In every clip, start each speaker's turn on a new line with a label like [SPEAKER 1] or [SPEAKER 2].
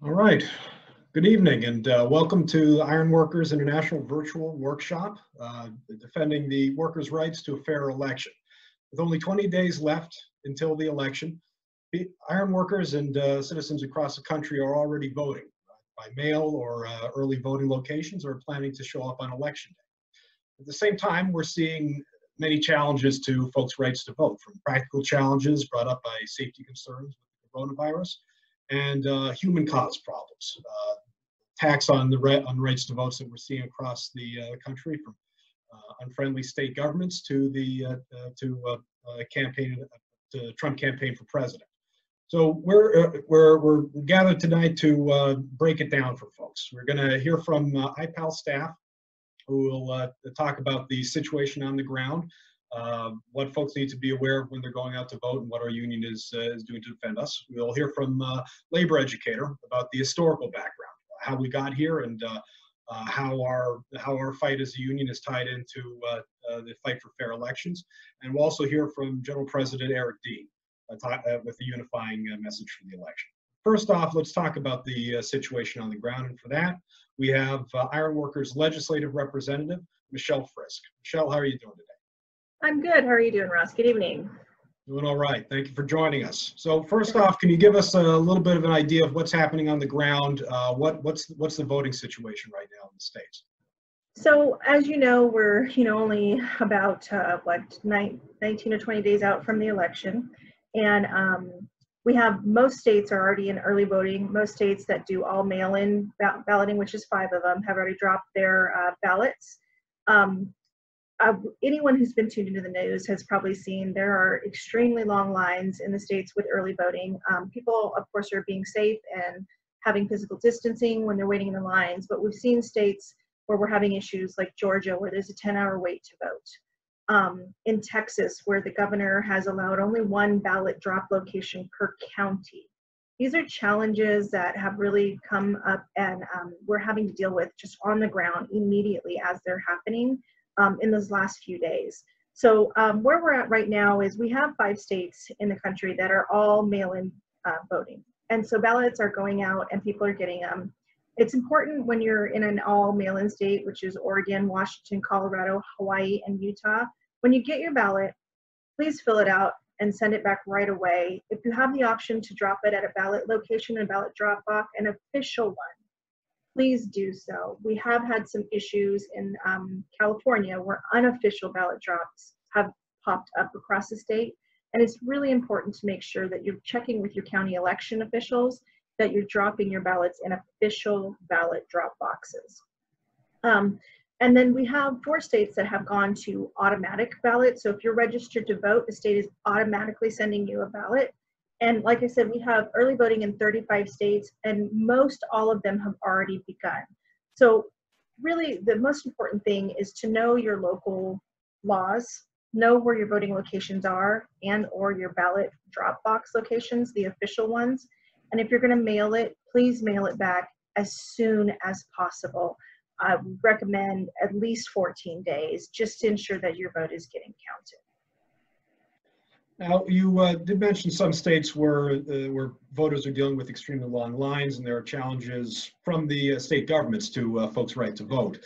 [SPEAKER 1] All right. Good evening and welcome to the Ironworkers International Virtual Workshop, defending the workers' rights to a fair election. With only 20 days left until the election, the ironworkers and citizens across the country are already voting by mail or early voting locations, or planning to show up on election day. At the same time, we're seeing many challenges to folks' rights to vote, from practical challenges brought up by safety concerns with the coronavirus and human caused problems. Attacks on the rights to votes that we're seeing across the country, from unfriendly state governments to the Trump campaign for president. So we're gathered tonight to break it down for folks. We're going to hear from IPAL staff, who will talk about the situation on the ground, what folks need to be aware of when they're going out to vote, and what our union is doing to defend us. We'll hear from labor educator about the historical background, how we got here, and how our fight as a union is tied into the fight for fair elections. And we'll also hear from General President Eric Dean with the unifying message for the election. First off, let's talk about the situation on the ground. And for that, we have Ironworkers Legislative Representative, Michelle Frisk. Michelle, how are you doing today?
[SPEAKER 2] I'm good. How are you doing, Ross? Good evening.
[SPEAKER 1] Doing all right. Thank you for joining us. So first off, can you give us a little bit of an idea of what's happening on the ground? What's the voting situation right now in the States?
[SPEAKER 2] So as you know, we're only about 19 or 20 days out from the election, and we have most states are already in early voting. Most states that do all mail-in balloting, which is 5 of them, have already dropped their ballots. Anyone who's been tuned into the news has probably seen there are extremely long lines in the states with early voting. People, of course, are being safe and having physical distancing when they're waiting in the lines, but we've seen states where we're having issues like Georgia, where there's a 10-hour wait to vote. In Texas, where the governor has allowed only 1 ballot drop location per county. These are challenges that have really come up, and we're having to deal with just on the ground immediately as they're happening. In those last few days. So where we're at right now is we have 5 states in the country that are all mail-in voting. And so ballots are going out and people are getting them. It's important when you're in an all mail-in state, which is Oregon, Washington, Colorado, Hawaii, and Utah. When you get your ballot, please fill it out and send it back right away. If you have the option to drop it at a ballot location, a ballot drop box, an official one, please do so. We have had some issues in California where unofficial ballot drops have popped up across the state. And it's really important to make sure that you're checking with your county election officials that you're dropping your ballots in official ballot drop boxes. And then we have 4 states that have gone to automatic ballots. So if you're registered to vote, the state is automatically sending you a ballot. And like I said, we have early voting in 35 states, and most all of them have already begun. So really the most important thing is to know your local laws, know where your voting locations are and or your ballot drop box locations, the official ones. And if you're going to mail it, please mail it back as soon as possible. I recommend at least 14 days just to ensure that your vote is getting counted.
[SPEAKER 1] Now, you did mention some states where voters are dealing with extremely long lines, and there are challenges from the state governments to folks' right to vote.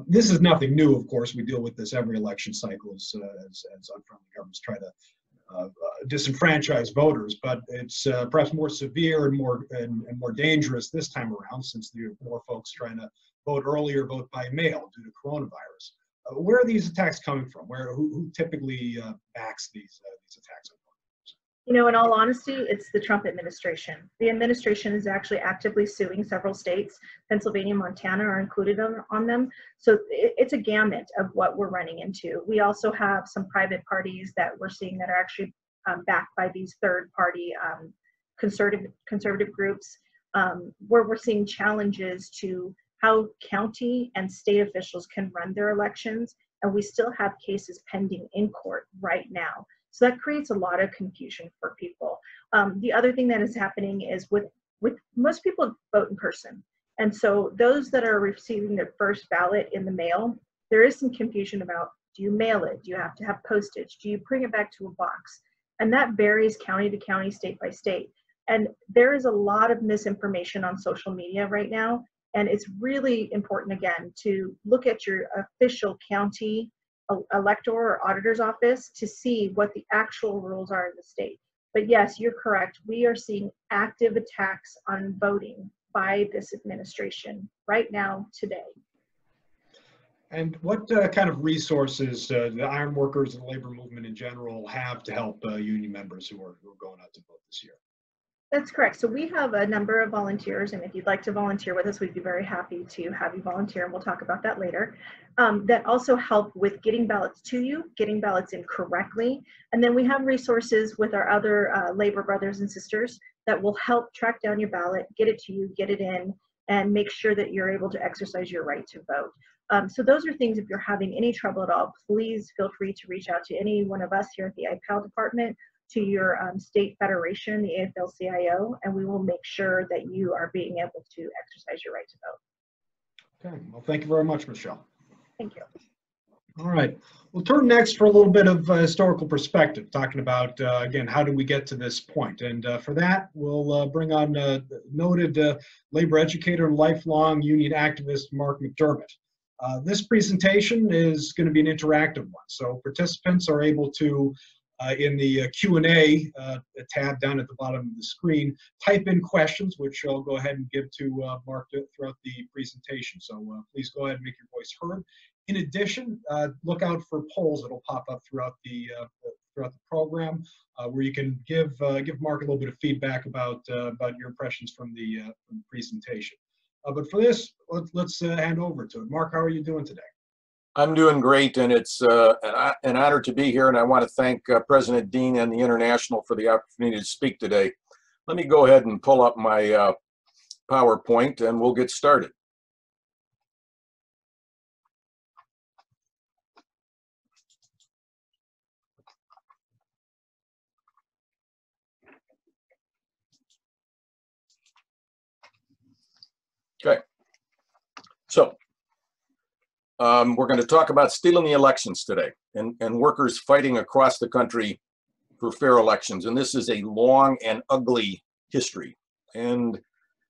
[SPEAKER 1] This is nothing new, of course. We deal with this every election cycle as unfriendly governments try to disenfranchise voters, but it's perhaps more severe and more dangerous this time around, since there are more folks trying to vote early or vote by mail due to coronavirus. Where are these attacks coming from? Who typically backs these attacks?
[SPEAKER 2] In all honesty, it's the Trump administration. The administration is actually actively suing several states. Pennsylvania, Montana are included on them. So it's a gamut of what we're running into. We also have some private parties that we're seeing that are actually backed by these third-party conservative groups, where we're seeing challenges to how county and state officials can run their elections, and we still have cases pending in court right now. So that creates a lot of confusion for people. The other thing that is happening is with most people vote in person. And so those that are receiving their first ballot in the mail, there is some confusion about, do you mail it? Do you have to have postage? Do you bring it back to a box? And that varies county to county, state by state. And there is a lot of misinformation on social media right now. And it's really important, again, to look at your official county elector or auditor's office to see what the actual rules are in the state. But yes, you're correct. We are seeing active attacks on voting by this administration right now, today.
[SPEAKER 1] And what kind of resources the iron workers and labor movement in general have to help union members who are going out to vote this year?
[SPEAKER 2] That's correct. So we have a number of volunteers, and if you'd like to volunteer with us, we'd be very happy to have you volunteer, and we'll talk about that later. That also help with getting ballots to you, getting ballots in correctly. And then we have resources with our other labor brothers and sisters that will help track down your ballot, get it to you, get it in, and make sure that you're able to exercise your right to vote. So those are things, if you're having any trouble at all, please feel free to reach out to any one of us here at the IPAL department, to your state federation, the AFL-CIO, and we will make sure that you are being able to exercise your right to vote.
[SPEAKER 1] Okay, well, thank you very much, Michelle.
[SPEAKER 2] Thank you.
[SPEAKER 1] All right, we'll turn next for a little bit of historical perspective, talking about, again, how did we get to this point? And for that, we'll bring on noted labor educator and lifelong union activist, Mark McDermott. This presentation is going to be an interactive one, so participants are able to in the Q&A tab down at the bottom of the screen, type in questions, which I'll go ahead and give to Mark throughout the presentation. So please go ahead and make your voice heard. In addition, look out for polls that'll pop up throughout the program, where you can give Mark a little bit of feedback about your impressions from the presentation. But for this, let's hand over to it. Mark, how are you doing today?
[SPEAKER 3] I'm doing great, and it's an honor to be here, and I want to thank President Dean and the International for the opportunity to speak today. Let me go ahead and pull up my PowerPoint, and we'll get started. Okay, so we're going to talk about stealing the elections today and workers fighting across the country for fair elections. And this is a long and ugly history. And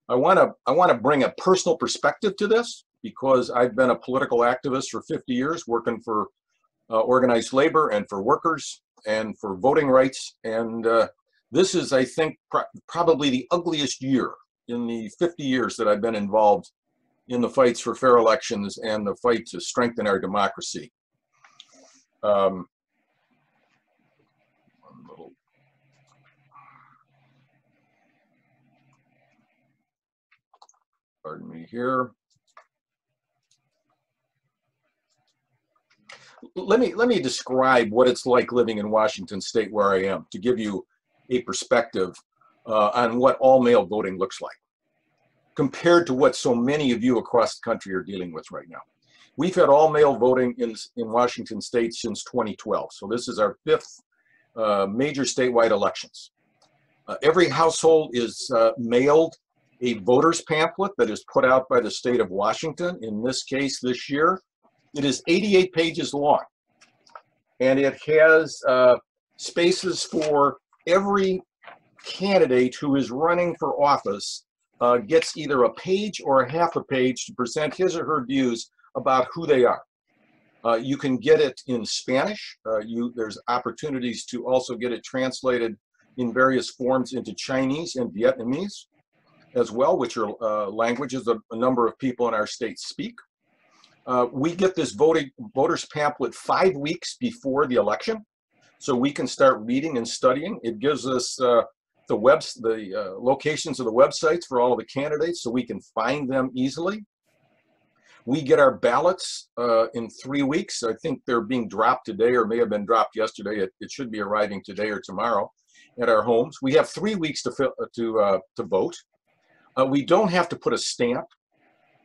[SPEAKER 3] I want to bring a personal perspective to this, because I've been a political activist for 50 years, working for organized labor and for workers and for voting rights. And this is, I think, probably the ugliest year in the 50 years that I've been involved in the fights for fair elections and the fight to strengthen our democracy. Pardon me here. Let me describe what it's like living in Washington State, where I am, to give you a perspective on what all-male voting looks like, compared to what so many of you across the country are dealing with right now. We've had all-male voting in Washington State since 2012, so this is our 5th major statewide elections. Every household is mailed a voter's pamphlet that is put out by the state of Washington. In this case, this year, it is 88 pages long, and it has spaces for every candidate who is running for office. Gets either a page or a half a page to present his or her views about who they are. You can get it in Spanish. There's opportunities to also get it translated in various forms into Chinese and Vietnamese as well, which are languages a number of people in our state speak. We get this voter's pamphlet 5 weeks before the election, so we can start reading and studying. It gives us the locations of the websites for all of the candidates, so we can find them easily. We get our ballots in 3 weeks. I think they're being dropped today, or may have been dropped yesterday. It should be arriving today or tomorrow at our homes. We have 3 weeks to vote. We don't have to put a stamp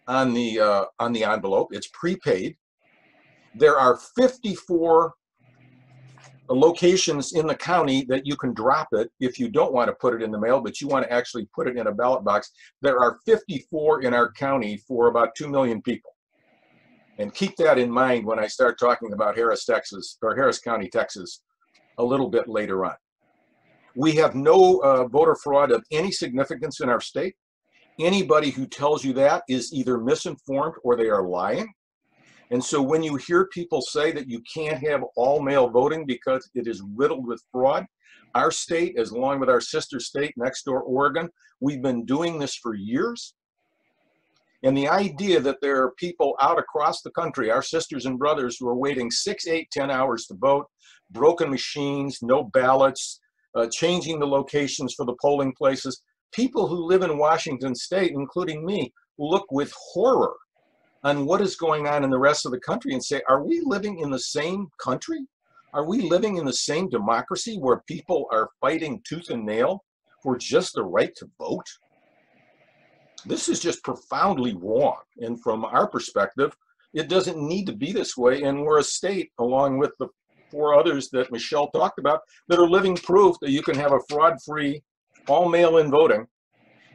[SPEAKER 3] on the envelope. It's prepaid. There are 54 locations in the county that you can drop it if you don't want to put it in the mail, but you want to actually put it in a ballot box. There are 54 in our county for about 2 million people. And keep that in mind when I start talking about Harris, Texas, or Harris County, Texas, a little bit later on. We have no voter fraud of any significance in our state. Anybody who tells you that is either misinformed or they are lying. And so when you hear people say that you can't have all mail voting because it is riddled with fraud, our state, as along with our sister state next door, Oregon, we've been doing this for years. And the idea that there are people out across the country, our sisters and brothers, who are waiting 6, 8, 10 hours to vote, broken machines, no ballots, changing the locations for the polling places, people who live in Washington state, including me, look with horror on what is going on in the rest of the country and say, are we living in the same country? Are we living in the same democracy where people are fighting tooth and nail for just the right to vote? This is just profoundly wrong. And from our perspective, it doesn't need to be this way. And we're a state, along with the 4 others that Michelle talked about, that are living proof that you can have a fraud-free, all mail-in voting,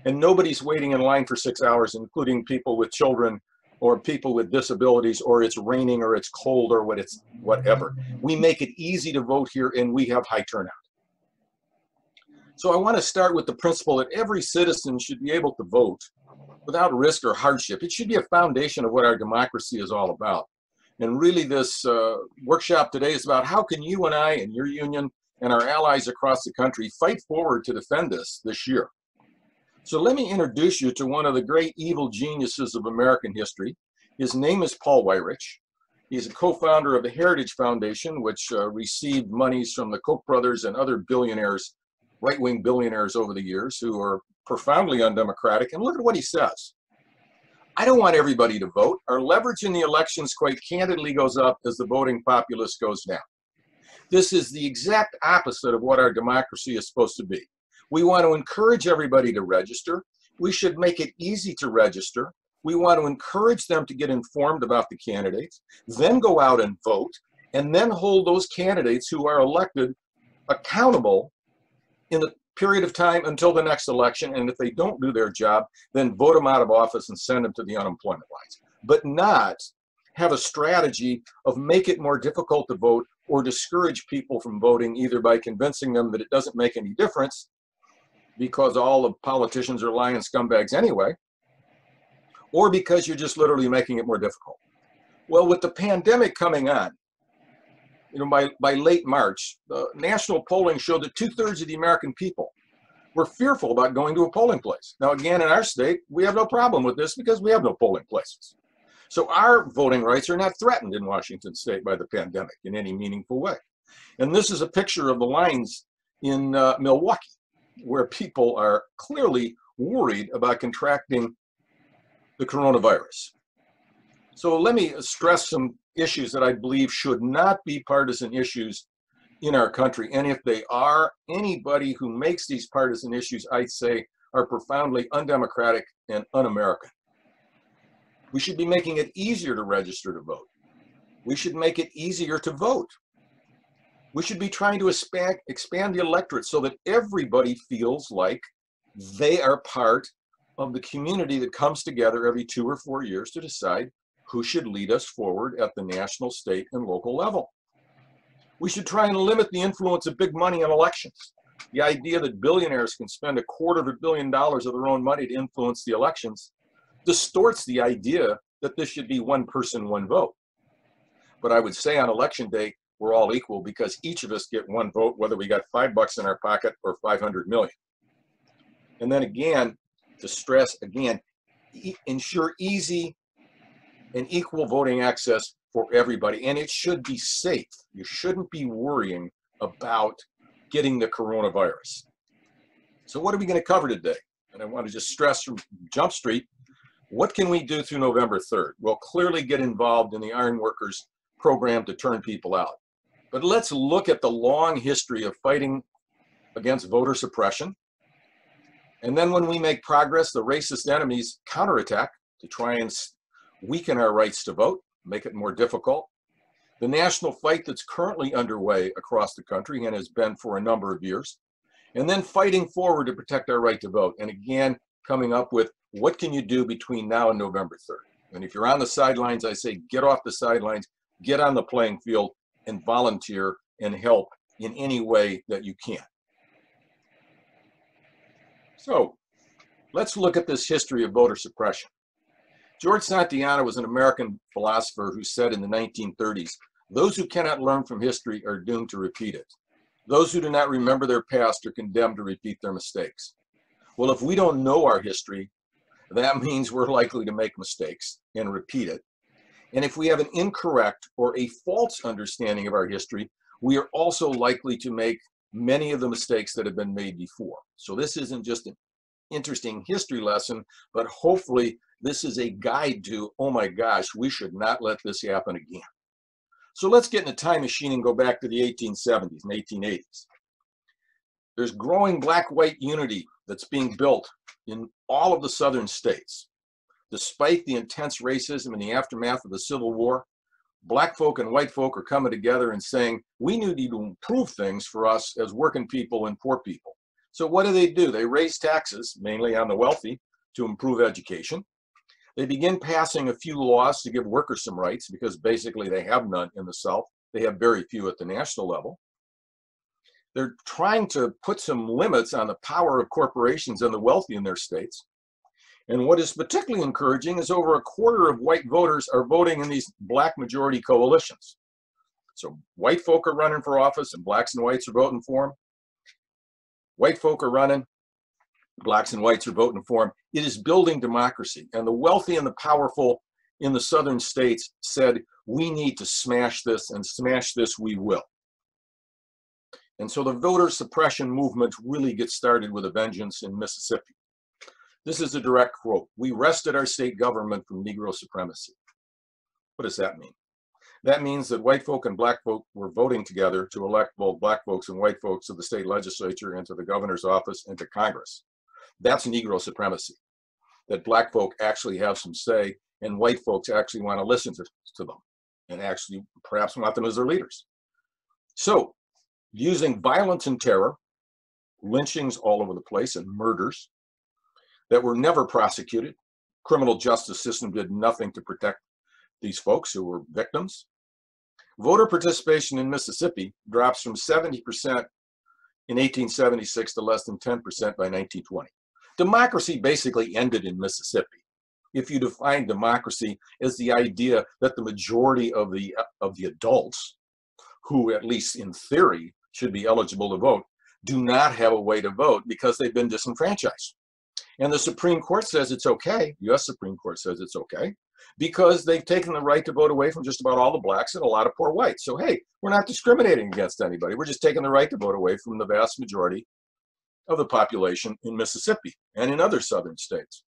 [SPEAKER 3] and nobody's waiting in line for 6 hours, including people with children or people with disabilities, or it's raining or it's cold or whatever. We make it easy to vote here, and we have high turnout. So I want to start with the principle that every citizen should be able to vote without risk or hardship. It should be a foundation of what our democracy is all about. And really this workshop today is about how can you and I and your union and our allies across the country fight forward to defend this year. So let me introduce you to one of the great evil geniuses of American history. His name is Paul Weyrich. He's a co-founder of the Heritage Foundation, which received monies from the Koch brothers and other billionaires, right-wing billionaires over the years who are profoundly undemocratic. And look at what he says. I don't want everybody to vote. Our leverage in the elections quite candidly goes up as the voting populace goes down. This is the exact opposite of what our democracy is supposed to be. We want to encourage everybody to register. We should make it easy to register. We want to encourage them to get informed about the candidates, then go out and vote, and then hold those candidates who are elected accountable in the period of time until the next election. And if they don't do their job, then vote them out of office and send them to the unemployment lines. But not have a strategy of make it more difficult to vote or discourage people from voting, either by convincing them that it doesn't make any difference because all the politicians are lying scumbags anyway, or because you're just literally making it more difficult. Well, with the pandemic coming on, by late March, the national polling showed that 2/3 of the American people were fearful about going to a polling place. Now, again, in our state, we have no problem with this because we have no polling places. So our voting rights are not threatened in Washington state by the pandemic in any meaningful way. And this is a picture of the lines in Milwaukee, where people are clearly worried about contracting the coronavirus. So let me stress some issues that I believe should not be partisan issues in our country. And if they are, anybody who makes these partisan issues, I'd say, are profoundly undemocratic and un-American. We should be making it easier to register to vote. We should make it easier to vote. We should be trying to expand the electorate so that everybody feels like they are part of the community that comes together every 2 or 4 years to decide who should lead us forward at the national, state, and local level. We should try and limit the influence of big money in elections. The idea that billionaires can spend $250 million of their own money to influence the elections distorts the idea that this should be one person, one vote. But I would say on election day, we're all equal because each of us get one vote, whether we got $5 in our pocket or 500 million. And then again, to stress again, ensure easy and equal voting access for everybody. And it should be safe. You shouldn't be worrying about getting the coronavirus. So what are we going to cover today? And I want to just stress from Jump Street, what can we do through November 3rd? Well, clearly get involved in the Iron Workers program to turn people out. But let's look at the long history of fighting against voter suppression. And then when we make progress, the racist enemies counterattack to try and weaken our rights to vote, make it more difficult. The national fight that's currently underway across the country and has been for a number of years. And then fighting forward to protect our right to vote. And again, coming up with what can you do between now and November 3rd? And if you're on the sidelines, I say get off the sidelines, get on the playing field, and volunteer and help in any way that you can. So let's look at this history of voter suppression. George Santayana was an American philosopher who said in the 1930s, "Those who cannot learn from history are doomed to repeat it. Those who do not remember their past are condemned to repeat their mistakes." Well, if we don't know our history, that means we're likely to make mistakes and repeat it. And if we have an incorrect or a false understanding of our history, we are also likely to make many of the mistakes that have been made before. So this isn't just an interesting history lesson, but hopefully this is a guide to, oh my gosh, we should not let this happen again. So let's get in a time machine and go back to the 1870s and 1880s. There's growing black-white unity that's being built in all of the southern states. Despite the intense racism in the aftermath of the Civil War, black folk and white folk are coming together and saying, we need to improve things for us as working people and poor people. So what do? They raise taxes, mainly on the wealthy, to improve education. They begin passing a few laws to give workers some rights, because basically they have none in the South. They have very few at the national level. They're trying to put some limits on the power of corporations and the wealthy in their states. And what is particularly encouraging is over a quarter of white voters are voting in these black majority coalitions. So white folk are running for office and blacks and whites are voting for them. White folk are running, blacks and whites are voting for them. It is building democracy. And the wealthy and the powerful in the southern states said, we need to smash this, and smash this we will. And so the voter suppression movement really gets started with a vengeance in Mississippi. This is a direct quote. "We wrested our state government from Negro supremacy." What does that mean? That means that white folk and black folk were voting together to elect both black folks and white folks to the state legislature and to the governor's office and to Congress. That's Negro supremacy, that black folk actually have some say and white folks actually want to listen to them and actually perhaps want them as their leaders. So using violence and terror, lynchings all over the place and murders that were never prosecuted. Criminal justice system did nothing to protect these folks who were victims. Voter participation in Mississippi drops from 70% in 1876 to less than 10% by 1920. Democracy basically ended in Mississippi. If you define democracy as the idea that the majority of the adults, who at least in theory should be eligible to vote, do not have a way to vote because they've been disenfranchised. And the Supreme Court says it's okay, US Supreme Court says it's okay, because they've taken the right to vote away from just about all the blacks and a lot of poor whites. So hey, we're not discriminating against anybody. We're just taking the right to vote away from the vast majority of the population in Mississippi and in other southern states.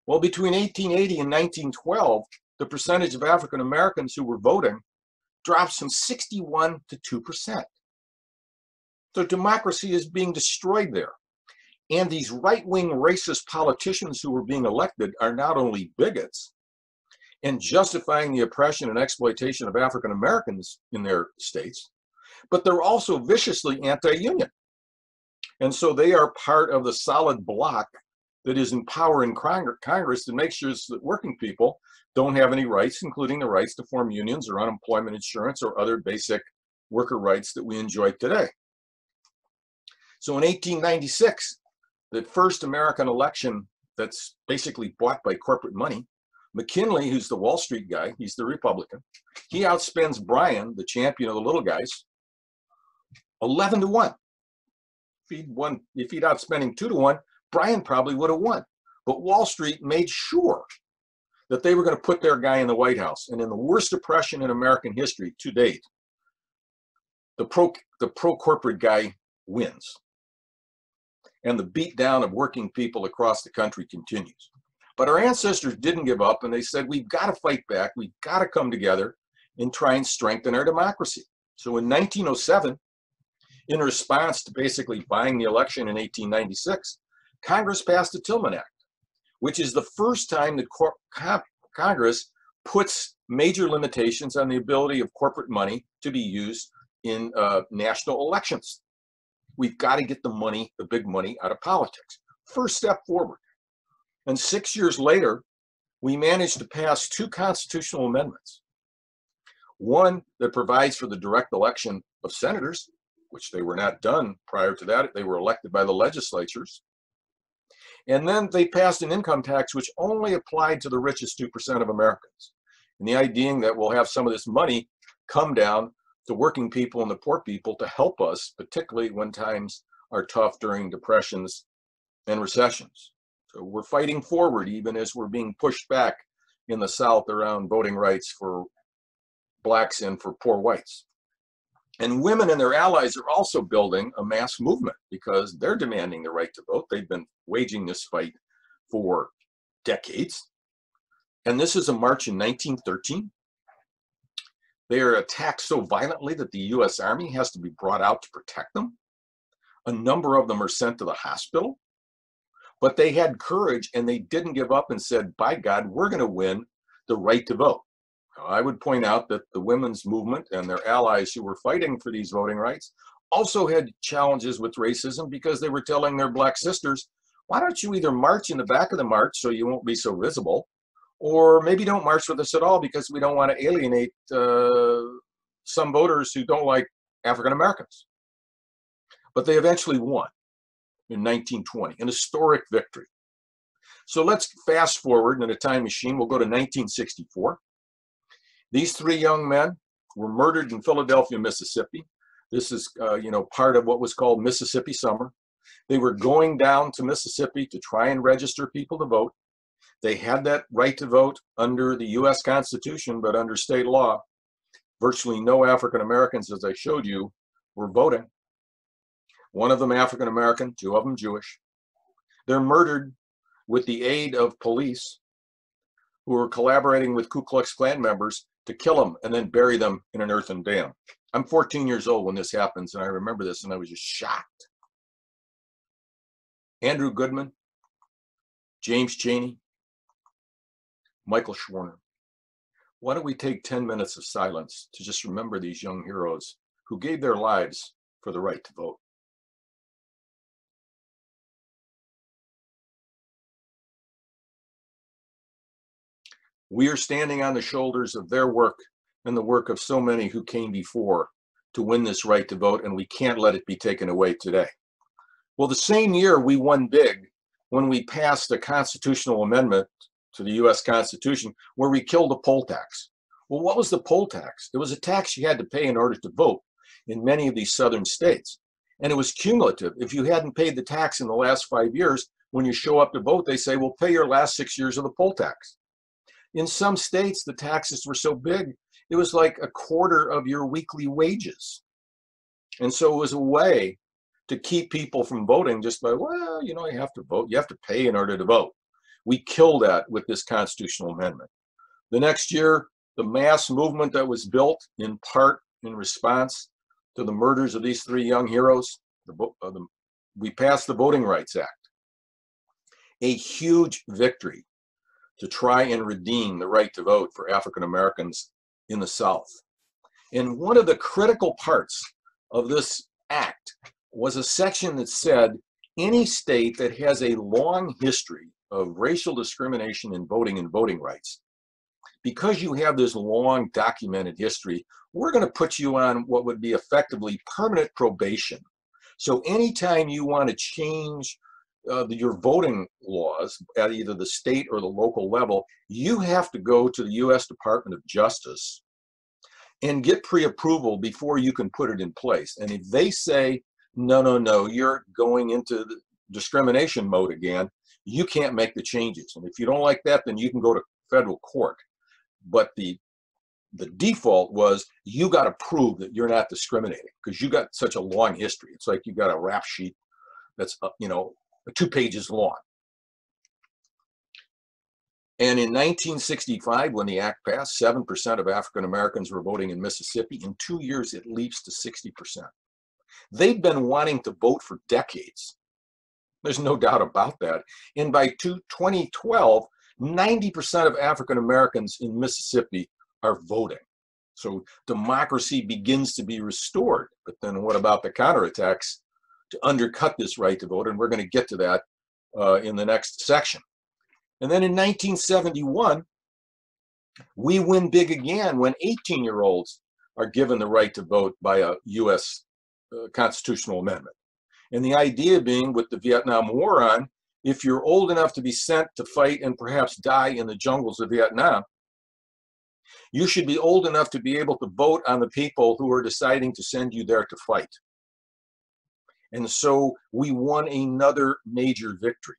[SPEAKER 3] Well, between 1880 and 1912, the percentage of African Americans who were voting drops from 61 to 2%. So democracy is being destroyed there. And these right-wing racist politicians who were being elected are not only bigots and justifying the oppression and exploitation of African Americans in their states, but they're also viciously anti-union. And so they are part of the solid bloc that is empowering Congress to make sure that working people don't have any rights, including the rights to form unions or unemployment insurance or other basic worker rights that we enjoy today. So in 1896, the first American election that's basically bought by corporate money, McKinley, who's the Wall Street guy, he's the Republican, he outspends Bryan, the champion of the little guys, 11 to 1. If he'd outspent him 2 to 1, Bryan probably would have won. But Wall Street made sure that they were going to put their guy in the White House. And in the worst depression in American history to date, the pro-corporate guy wins. And the beatdown of working people across the country continues. But our ancestors didn't give up, and they said, we've got to fight back. We've got to come together and try and strengthen our democracy. So in 1907, in response to basically buying the election in 1896, Congress passed the Tillman Act, which is the first time that Congress puts major limitations on the ability of corporate money to be used in national elections. We've got to get the money, the big money, out of politics. First step forward. And 6 years later, we managed to pass 2 constitutional amendments. One that provides for the direct election of senators, which they were not done prior to that. They were elected by the legislatures. And then they passed an income tax which only applied to the richest 2% of Americans. And the idea that we'll have some of this money come down to working people and the poor people to help us, particularly when times are tough during depressions and recessions. So we're fighting forward even as we're being pushed back in the South around voting rights for blacks and for poor whites. And women and their allies are also building a mass movement because they're demanding the right to vote. They've been waging this fight for decades. And this is a march in 1913. They are attacked so violently that the US Army has to be brought out to protect them. A number of them are sent to the hospital. But they had courage and they didn't give up and said, by God, we're going to win the right to vote. I would point out that the women's movement and their allies who were fighting for these voting rights also had challenges with racism because they were telling their black sisters, why don't you either march in the back of the march so you won't be so visible, or maybe don't march with us at all because we don't want to alienate some voters who don't like African Americans. But they eventually won in 1920, an historic victory. So let's fast forward in a time machine. We'll go to 1964. These three young men were murdered in Philadelphia, Mississippi. This is, part of what was called Mississippi Summer. They were going down to Mississippi to try and register people to vote. They had that right to vote under the US Constitution, but under state law, virtually no African Americans, as I showed you, were voting. One of them African American, two of them Jewish. They're murdered with the aid of police who were collaborating with Ku Klux Klan members to kill them and then bury them in an earthen dam. I'm 14 years old when this happens, and I remember this, and I was just shocked. Andrew Goodman, James Chaney, Michael Schwerner. Why don't we take 10 minutes of silence to just remember these young heroes who gave their lives for the right to vote. We are standing on the shoulders of their work and the work of so many who came before to win this right to vote, and we can't let it be taken away today. Well, the same year we won big when we passed a constitutional amendment to the US Constitution where we killed the poll tax. Well, what was the poll tax? It was a tax you had to pay in order to vote in many of these southern states. And it was cumulative. If you hadn't paid the tax in the last 5 years, when you show up to vote, they say, well, pay your last 6 years of the poll tax. In some states, the taxes were so big, it was like a quarter of your weekly wages. And so it was a way to keep people from voting just by, well, you have to vote. You have to pay in order to vote. We killed that with this constitutional amendment. The next year, the mass movement that was built in part in response to the murders of these three young heroes, we passed the Voting Rights Act. A huge victory to try and redeem the right to vote for African Americans in the South. And one of the critical parts of this act was a section that said any state that has a long history of racial discrimination in voting and voting rights, because you have this long documented history, we're going to put you on what would be effectively permanent probation. So anytime you want to change your voting laws at either the state or the local level, you have to go to the US Department of Justice and get pre-approval before you can put it in place. And if they say, no, you're going into the discrimination mode again, you can't make the changes. And if you don't like that, then you can go to federal court. But the default was you got to prove that you're not discriminating because you got such a long history. It's like you got a rap sheet that's 2 pages long. And in 1965, when the act passed, 7% of African Americans were voting in Mississippi. In 2 years, it leaps to 60%. They've been wanting to vote for decades. There's no doubt about that. And by 2012, 90% of African Americans in Mississippi are voting. So democracy begins to be restored. But then what about the counterattacks to undercut this right to vote? And we're going to get to that in the next section. And then in 1971, we win big again when 18-year-olds are given the right to vote by a U.S. constitutional amendment. And the idea being, with the Vietnam War on, if you're old enough to be sent to fight and perhaps die in the jungles of Vietnam, you should be old enough to be able to vote on the people who are deciding to send you there to fight. And so we won another major victory.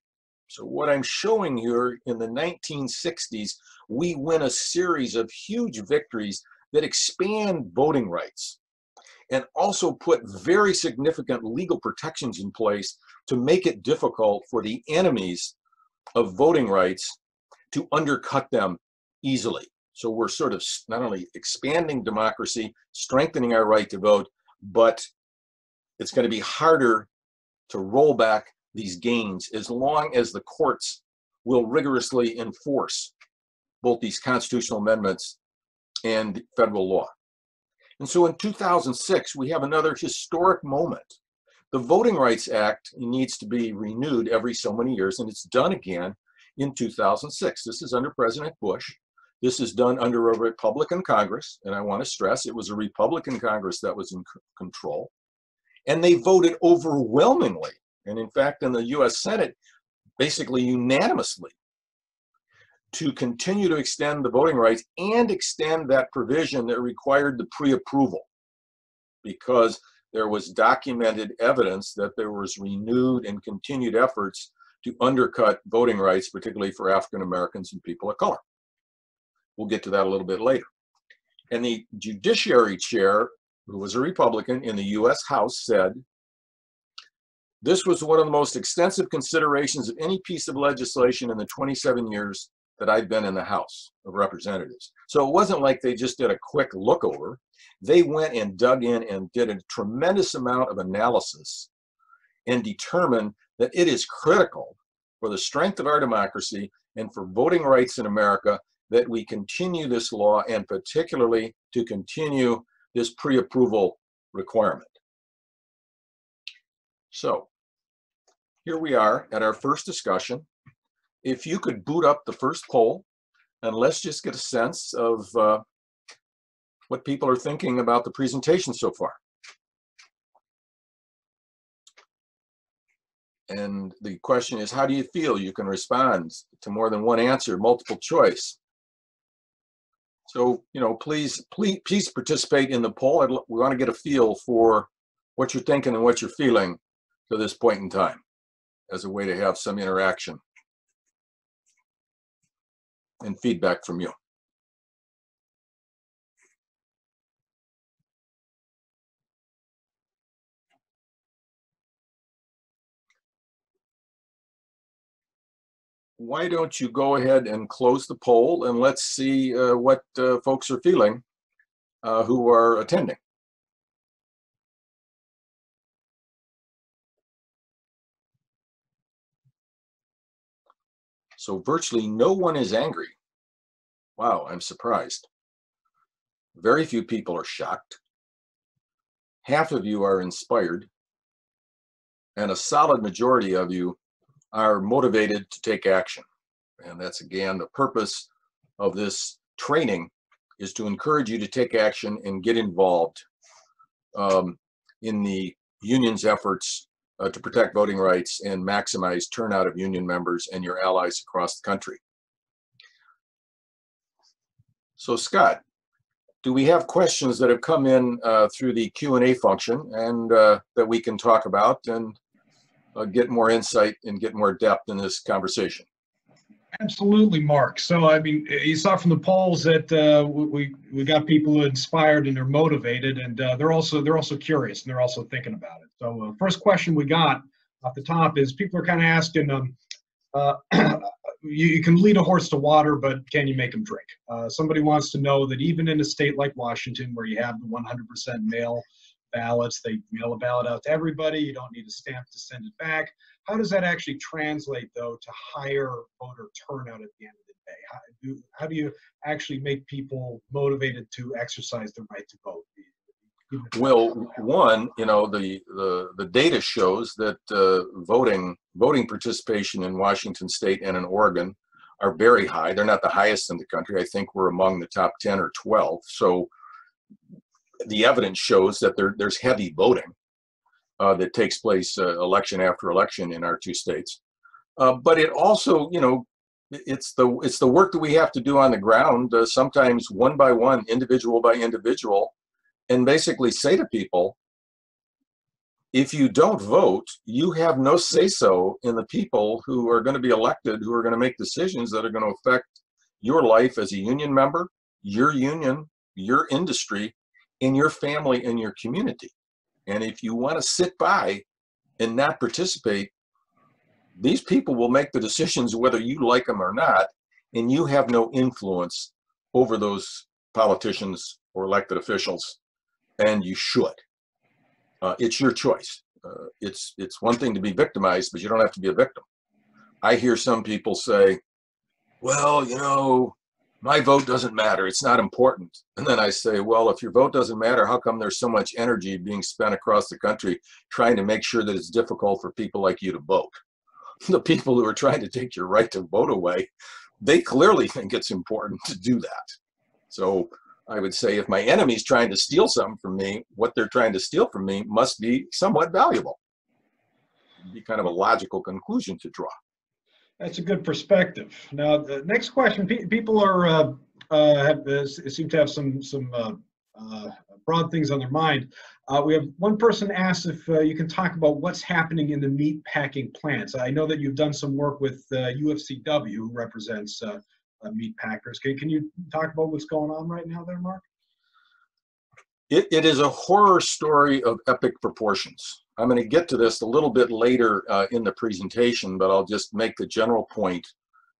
[SPEAKER 3] So what I'm showing here, in the 1960s, we win a series of huge victories that expand voting rights and also put very significant legal protections in place to make it difficult for the enemies of voting rights to undercut them easily. So we're sort of not only expanding democracy, strengthening our right to vote, but it's going to be harder to roll back these gains as long as the courts will rigorously enforce both these constitutional amendments and federal law. And so in 2006, we have another historic moment. The Voting Rights Act needs to be renewed every so many years, and it's done again in 2006. This is under President Bush. This is done under a Republican Congress, and I want to stress it was a Republican Congress that was in control. And they voted overwhelmingly, and in fact in the US Senate, basically unanimously, to continue to extend the voting rights and extend that provision that required the pre-approval, because there was documented evidence that there was renewed and continued efforts to undercut voting rights, particularly for African Americans and people of color. We'll get to that a little bit later. And the Judiciary Chair, who was a Republican in the US House, said, "This was one of the most extensive considerations of any piece of legislation in the 27 years that I've been in the House of Representatives." So it wasn't like they just did a quick look over. They went and dug in and did a tremendous amount of analysis and determined that it is critical for the strength of our democracy and for voting rights in America that we continue this law, and particularly to continue this pre-approval requirement. So here we are at our first discussion. If you could boot up the first poll, and let's just get a sense of what people are thinking about the presentation so far. And the question is, how do you feel? You can respond to more than one answer, multiple choice. So, you know, please participate in the poll. We want to get a feel for what you're thinking and what you're feeling to this point in time, as a way to have some interaction and feedback from you. Why don't you go ahead and close the poll, and let's see what folks are feeling who are attending. So virtually no one is angry. Wow, I'm surprised. Very few people are shocked. Half of you are inspired, and a solid majority of you are motivated to take action. And that's, again, the purpose of this training, is to encourage you to take action and get involved in the union's efforts to protect voting rights and maximize turnout of union members and your allies across the country. So Scott, do we have questions that have come in through the Q&A function, and that we can talk about and get more insight and get more depth in this conversation?
[SPEAKER 1] Absolutely, Mark. So, I mean, you saw from the polls that we got people inspired and they're motivated, and they're also curious, and they're also thinking about it. So, first question we got off the top is, people are kind of asking, you can lead a horse to water, but can you make him drink? Somebody wants to know that even in a state like Washington, where you have the 100% mail ballots, they mail a ballot out to everybody, you don't need a stamp to send it back. How does that actually translate, though, to higher voter turnout at the end of the day? How do you actually make people motivated to exercise their right to vote?
[SPEAKER 3] Well, one, you know, the data shows that voting participation in Washington State and in Oregon are very high. They're not the highest in the country. I think we're among the top 10 or 12. So the evidence shows that there's heavy voting that takes place election after election in our two states. But it also, you know, it's the work that we have to do on the ground, sometimes one by one, individual by individual, and basically say to people, if you don't vote, you have no say-so in the people who are going to be elected, who are going to make decisions that are going to affect your life as a union member, your union, your industry, and your family and your community. And if you want to sit by and not participate, these people will make the decisions whether you like them or not, and you have no influence over those politicians or elected officials, and you should. It's your choice. It's one thing to be victimized, but you don't have to be a victim. I hear some people say, well, you know, my vote doesn't matter. It's not important. And then I say, well, if your vote doesn't matter, how come there's so much energy being spent across the country trying to make sure that it's difficult for people like you to vote? The people who are trying to take your right to vote away, they clearly think it's important to do that. So I would say if my enemy's trying to steal something from me, what they're trying to steal from me must be somewhat valuable. It'd be kind of a logical conclusion to draw.
[SPEAKER 1] That's a good perspective. Now, the next question: people are seem to have some broad things on their mind. We have one person asked if you can talk about what's happening in the meat packing plants. I know that you've done some work with UFCW, who represents meat packers. Can you talk about what's going on right now there, Mark?
[SPEAKER 3] It is a horror story of epic proportions. I'm going to get to this a little bit later in the presentation, but I'll just make the general point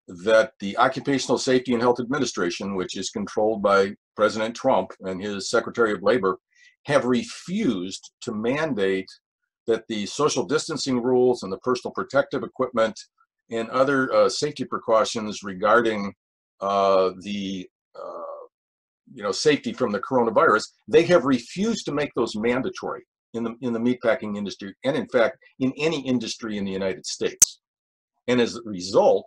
[SPEAKER 3] that the Occupational Safety and Health Administration, which is controlled by President Trump and his Secretary of Labor, have refused to mandate that the social distancing rules and the personal protective equipment and other safety precautions regarding safety from the coronavirus, they have refused to make those mandatory in the meatpacking industry, and in fact, in any industry in the United States. And as a result,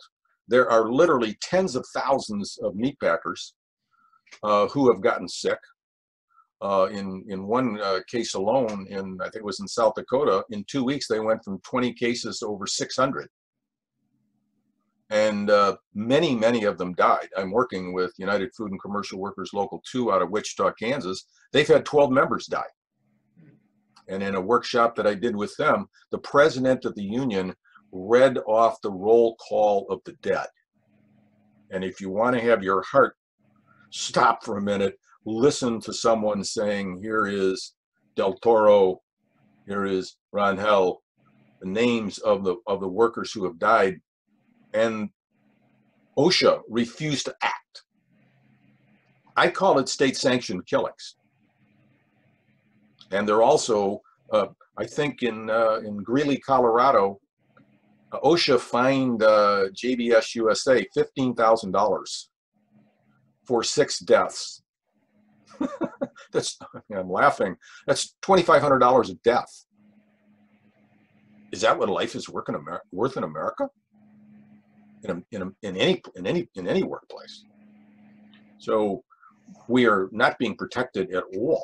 [SPEAKER 3] there are literally tens of thousands of meatpackers who have gotten sick. In one case alone, I think it was in South Dakota, in 2 weeks, they went from 20 cases to over 600. And many of them died. I'm working with United Food and Commercial Workers Local 2 out of Wichita, Kansas. They've had 12 members die. And in a workshop that I did with them, the president of the union read off the roll call of the dead. And if you want to have your heart stop for a minute, listen to someone saying, here is Del Toro, here is Rangel, the names of the workers who have died. And OSHA refused to act. I call it state-sanctioned killings. And they're also, I think in Greeley, Colorado, OSHA fined JBS USA $15,000 for 6 deaths. I'm laughing. That's $2,500 a death. Is that what life is worth in America? In any workplace. So we are not being protected at all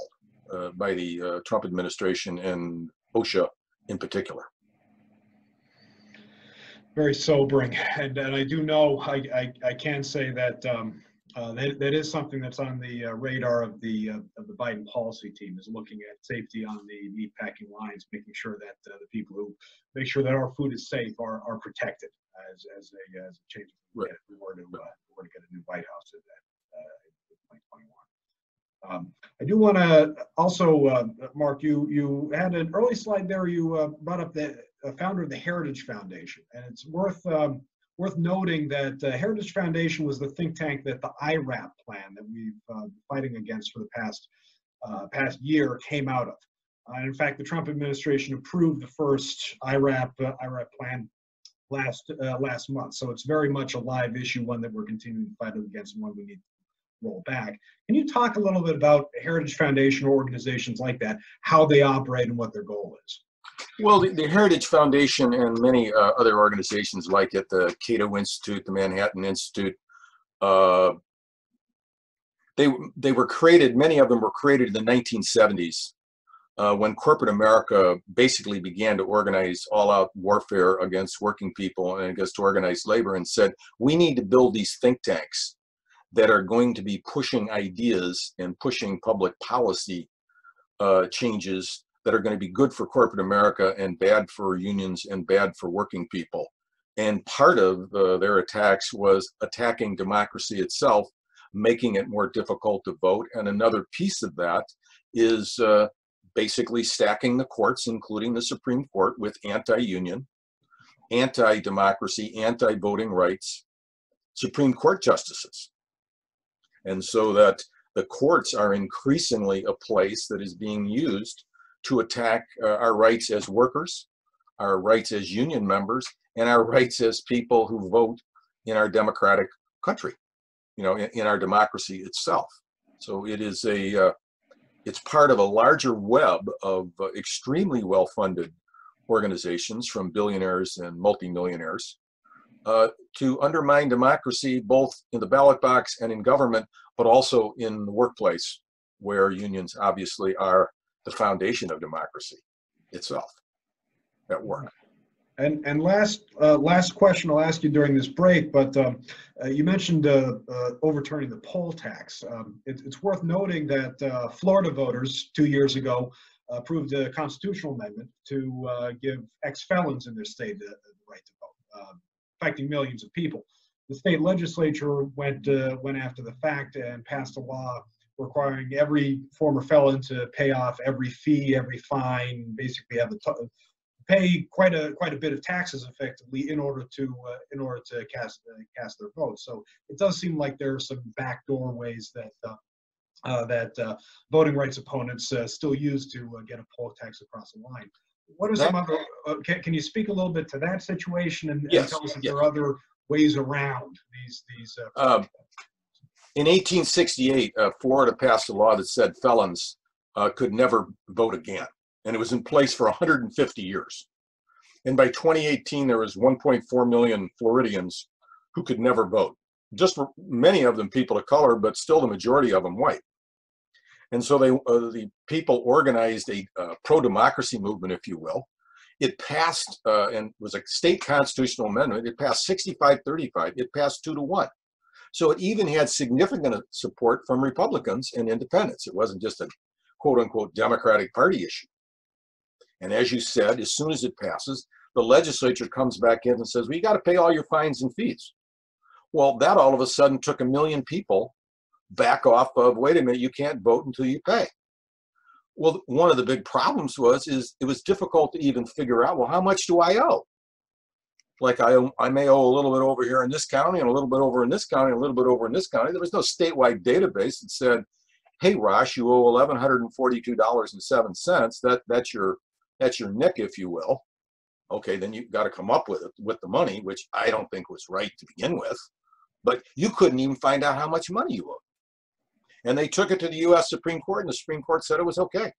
[SPEAKER 3] by the Trump administration and OSHA in particular.
[SPEAKER 1] Very sobering, and I do know I can say that that is something that's on the radar of the Biden policy team, is looking at safety on the meat packing lines, making sure that the people who make sure that our food is safe are protected as a change. Right. If we were to get a new White House in 2021. I do want to also, Mark, you had an early slide there. You brought up the founder of the Heritage Foundation, and it's worth noting that Heritage Foundation was the think tank that the IRAP plan that we've been fighting against for the past year came out of. And in fact, the Trump administration approved the first IRAP plan last month. So it's very much a live issue, one that we're continuing to fight against, and one we need to roll back. Can you talk a little bit about Heritage Foundation or organizations like that, how they operate and what their goal is?
[SPEAKER 3] Well, the Heritage Foundation and many other organizations like it, the Cato Institute, the Manhattan Institute, they were created, many of them were created in the 1970s when corporate America basically began to organize all-out warfare against working people and against organized labor, and said, we need to build these think tanks that are going to be pushing ideas and pushing public policy changes that are going to be good for corporate America and bad for unions and bad for working people. And part of their attacks was attacking democracy itself, making it more difficult to vote. And another piece of that is basically stacking the courts, including the Supreme Court, with anti-union, anti-democracy, anti-voting rights Supreme Court justices. And so that the courts are increasingly a place that is being used to attack our rights as workers, our rights as union members, and our rights as people who vote in our democratic country, you know, in our democracy itself. So it is it's part of a larger web of extremely well-funded organizations, from billionaires and multimillionaires, to undermine democracy, both in the ballot box and in government, but also in the workplace, where unions obviously are the foundation of democracy itself at work.
[SPEAKER 1] And last question I'll ask you during this break, but you mentioned overturning the poll tax. It's worth noting that Florida voters 2 years ago approved a constitutional amendment to give ex-felons in their state the right to vote, affecting millions of people. The state legislature went after the fact and passed a law requiring every former felon to pay off every fee, every fine, basically have pay quite a bit of taxes effectively in order to cast their vote. So it does seem like there are some backdoor ways that voting rights opponents still use to get a poll tax across the line. What are some other? Can you speak a little bit to that situation and
[SPEAKER 3] Yes,
[SPEAKER 1] tell us if
[SPEAKER 3] yes.
[SPEAKER 1] there are other ways around these?
[SPEAKER 3] In 1868, Florida passed a law that said felons could never vote again, and it was in place for 150 years. And by 2018, there was 1.4 million Floridians who could never vote. Just many of them people of color, but still the majority of them white. And so the people organized a pro-democracy movement, if you will. It passed and was a state constitutional amendment. It passed 65-35. It passed 2-1. So it even had significant support from Republicans and independents. It wasn't just a quote-unquote Democratic Party issue. And as you said, as soon as it passes, the legislature comes back in and says, well, you got to pay all your fines and fees. Well, that all of a sudden took 1 million people back off of, wait a minute, you can't vote until you pay. Well, one of the big problems is it was difficult to even figure out, well, how much do I owe? Like I may owe a little bit over here in this county and a little bit over in this county and a little bit over in this county. There was no statewide database that said, hey, Rosh, you owe $1,142.07. That's your nick, if you will. Okay, then you've got to come up with it with the money, which I don't think was right to begin with. But you couldn't even find out how much money you owed. And they took it to the U.S. Supreme Court, and the Supreme Court said it was okay.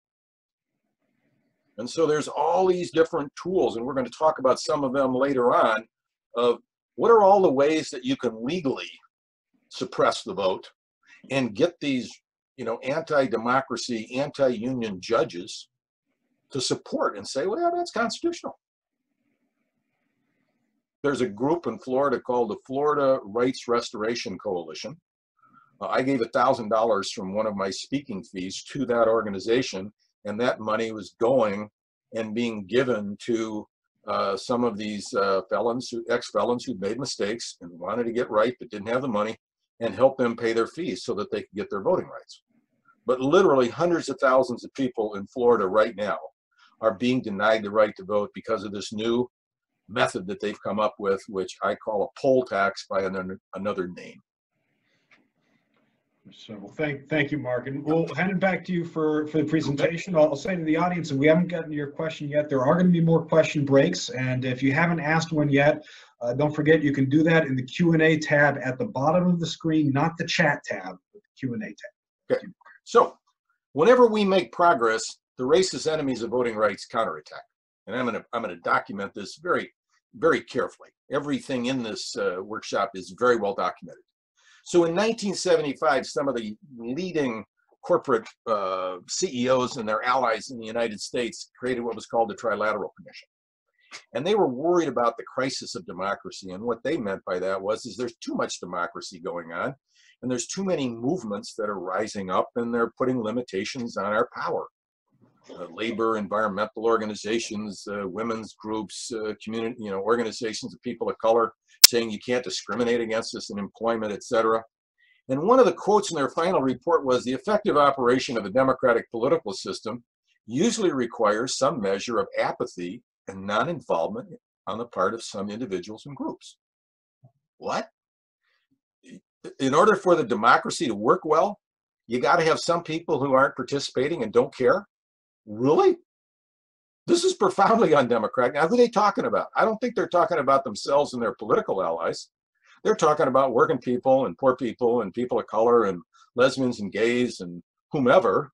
[SPEAKER 3] And so there's all these different tools, and we're going to talk about some of them later on, of what are all the ways that you can legally suppress the vote and get these, you know, anti-democracy, anti-union judges to support and say, well, yeah, that's constitutional. There's a group in Florida called the Florida Rights Restoration Coalition. I gave $1,000 from one of my speaking fees to that organization, and that money was going and being given to some of these ex-felons who'd made mistakes and wanted to get right but didn't have the money, and help them pay their fees so that they could get their voting rights. But literally hundreds of thousands of people in Florida right now are being denied the right to vote because of this new method that they've come up with, which I call a poll tax by another name.
[SPEAKER 1] So, well, thank you, Mark, and we'll hand it back to you for the presentation. I'll say to the audience, and we haven't gotten to your question yet, there are going to be more question breaks, and if you haven't asked one yet, don't forget you can do that in the Q&A tab at the bottom of the screen, not the chat tab, but the Q&A tab.
[SPEAKER 3] Okay. So, whenever we make progress, the racist enemies of voting rights counterattack, and I'm going to document this very, very carefully. Everything in this workshop is very well documented. So in 1975, some of the leading corporate CEOs and their allies in the United States created what was called the Trilateral Commission. And they were worried about the crisis of democracy. And what they meant by that is there's too much democracy going on, and there's too many movements that are rising up, and they're putting limitations on our power. Labor, environmental organizations, women's groups, community, organizations of people of color saying you can't discriminate against us in employment, etc. And one of the quotes in their final report was, the effective operation of a democratic political system usually requires some measure of apathy and non-involvement on the part of some individuals and groups. What? In order for the democracy to work well, you got to have some people who aren't participating and don't care? Really? This is profoundly undemocratic. Now, who are they talking about? I don't think they're talking about themselves and their political allies. They're talking about working people and poor people and people of color and lesbians and gays and whomever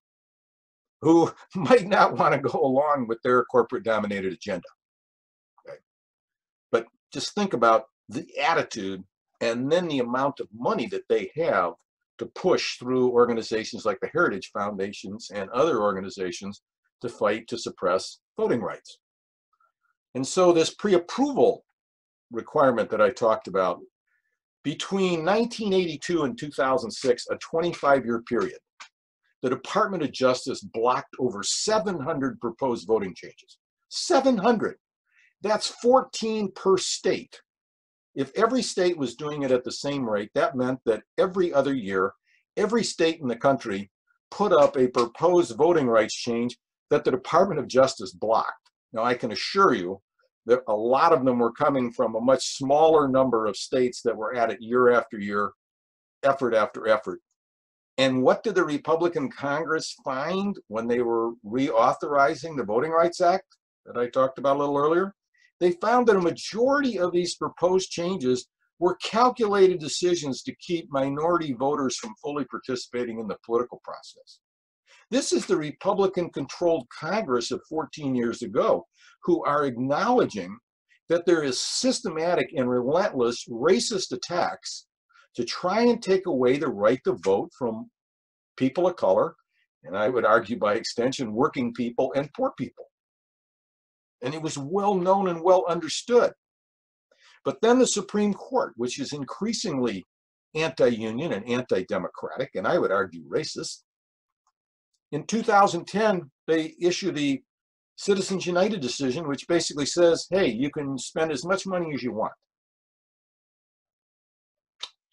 [SPEAKER 3] who might not want to go along with their corporate dominated agenda. Okay? But just think about the attitude and then the amount of money that they have to push through organizations like the Heritage Foundations and other organizations to fight to suppress voting rights. And so this pre-approval requirement that I talked about, between 1982 and 2006, a 25-year period, the Department of Justice blocked over 700 proposed voting changes. 700. That's 14 per state. If every state was doing it at the same rate, that meant that every other year, every state in the country put up a proposed voting rights change that the Department of Justice blocked. Now, I can assure you that a lot of them were coming from a much smaller number of states that were at it year after year, effort after effort. And what did the Republican Congress find when they were reauthorizing the Voting Rights Act that I talked about a little earlier? They found that a majority of these proposed changes were calculated decisions to keep minority voters from fully participating in the political process. This is the Republican-controlled Congress of 14 years ago who are acknowledging that there is systematic and relentless racist attacks to try and take away the right to vote from people of color, and I would argue by extension, working people and poor people. And it was well known and well understood. But then the Supreme Court, which is increasingly anti-union and anti-democratic, and I would argue racist, in 2010, they issue the Citizens United decision, which basically says, hey, you can spend as much money as you want.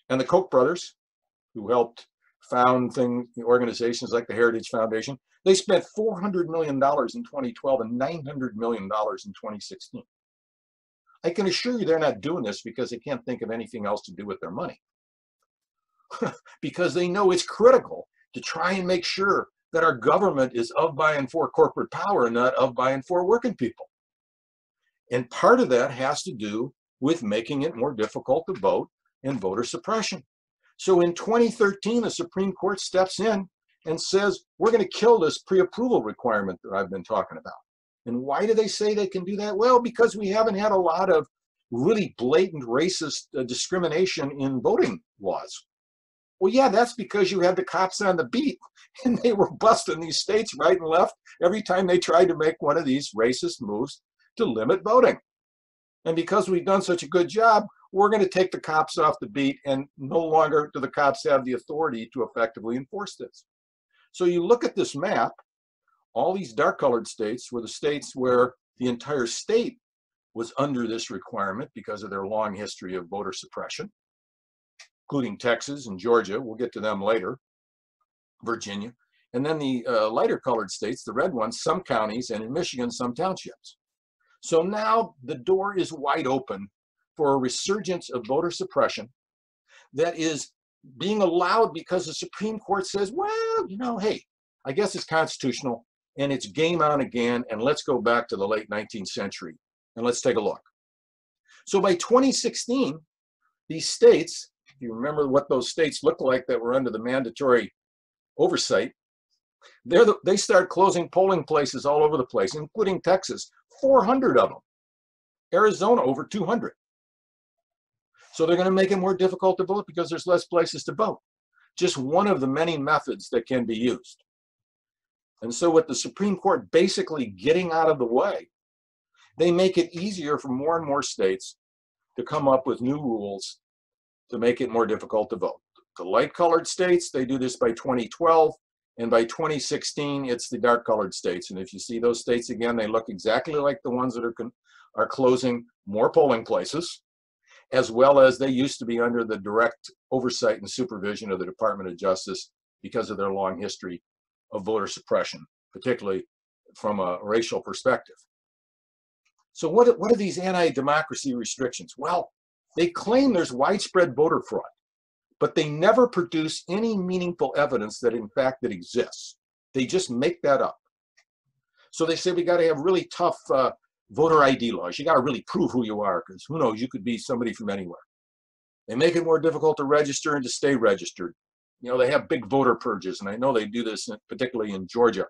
[SPEAKER 3] And the Koch brothers, who helped found organizations like the Heritage Foundation, they spent $400 million in 2012 and $900 million in 2016. I can assure you they're not doing this because they can't think of anything else to do with their money. Because they know it's critical to try and make sure that our government is of, by, and for corporate power and not of, by, and for working people. And part of that has to do with making it more difficult to vote and voter suppression. So in 2013, the Supreme Court steps in and says, we're going to kill this pre-approval requirement that I've been talking about. And why do they say they can do that? Well, because we haven't had a lot of really blatant racist discrimination in voting laws. Well, yeah, that's because you had the cops on the beat and they were busting these states right and left every time they tried to make one of these racist moves to limit voting. And because we've done such a good job, we're going to take the cops off the beat, and no longer do the cops have the authority to effectively enforce this. So you look at this map, all these dark colored states were the states where the entire state was under this requirement because of their long history of voter suppression, including Texas and Georgia. We'll get to them later, Virginia. And then the lighter colored states, the red ones, some counties, and in Michigan, some townships. So now the door is wide open for a resurgence of voter suppression that is being allowed because the Supreme Court says, well, you know, hey, I guess it's constitutional and it's game on again, and let's go back to the late 19th century and let's take a look. So by 2016, these states, if you remember what those states looked like that were under the mandatory oversight, they start closing polling places all over the place, including Texas, 400 of them. Arizona, over 200. So they're going to make it more difficult to vote because there's less places to vote. just one of the many methods that can be used. And so with the Supreme Court basically getting out of the way, they make it easier for more and more states to come up with new rules to make it more difficult to vote. The light-colored states, they do this by 2012, and by 2016, it's the dark-colored states. And if you see those states again, they look exactly like the ones that are closing more polling places, as well as they used to be under the direct oversight and supervision of the Department of Justice because of their long history of voter suppression, particularly from a racial perspective. So what are these anti-democracy restrictions? Well, they claim there's widespread voter fraud, but they never produce any meaningful evidence that in fact it exists. They just make that up. So they say we got to have really tough voter ID laws. You got to really prove who you are, because who knows, you could be somebody from anywhere. They make it more difficult to register and to stay registered. You know, they have big voter purges, and I know they do this particularly in Georgia.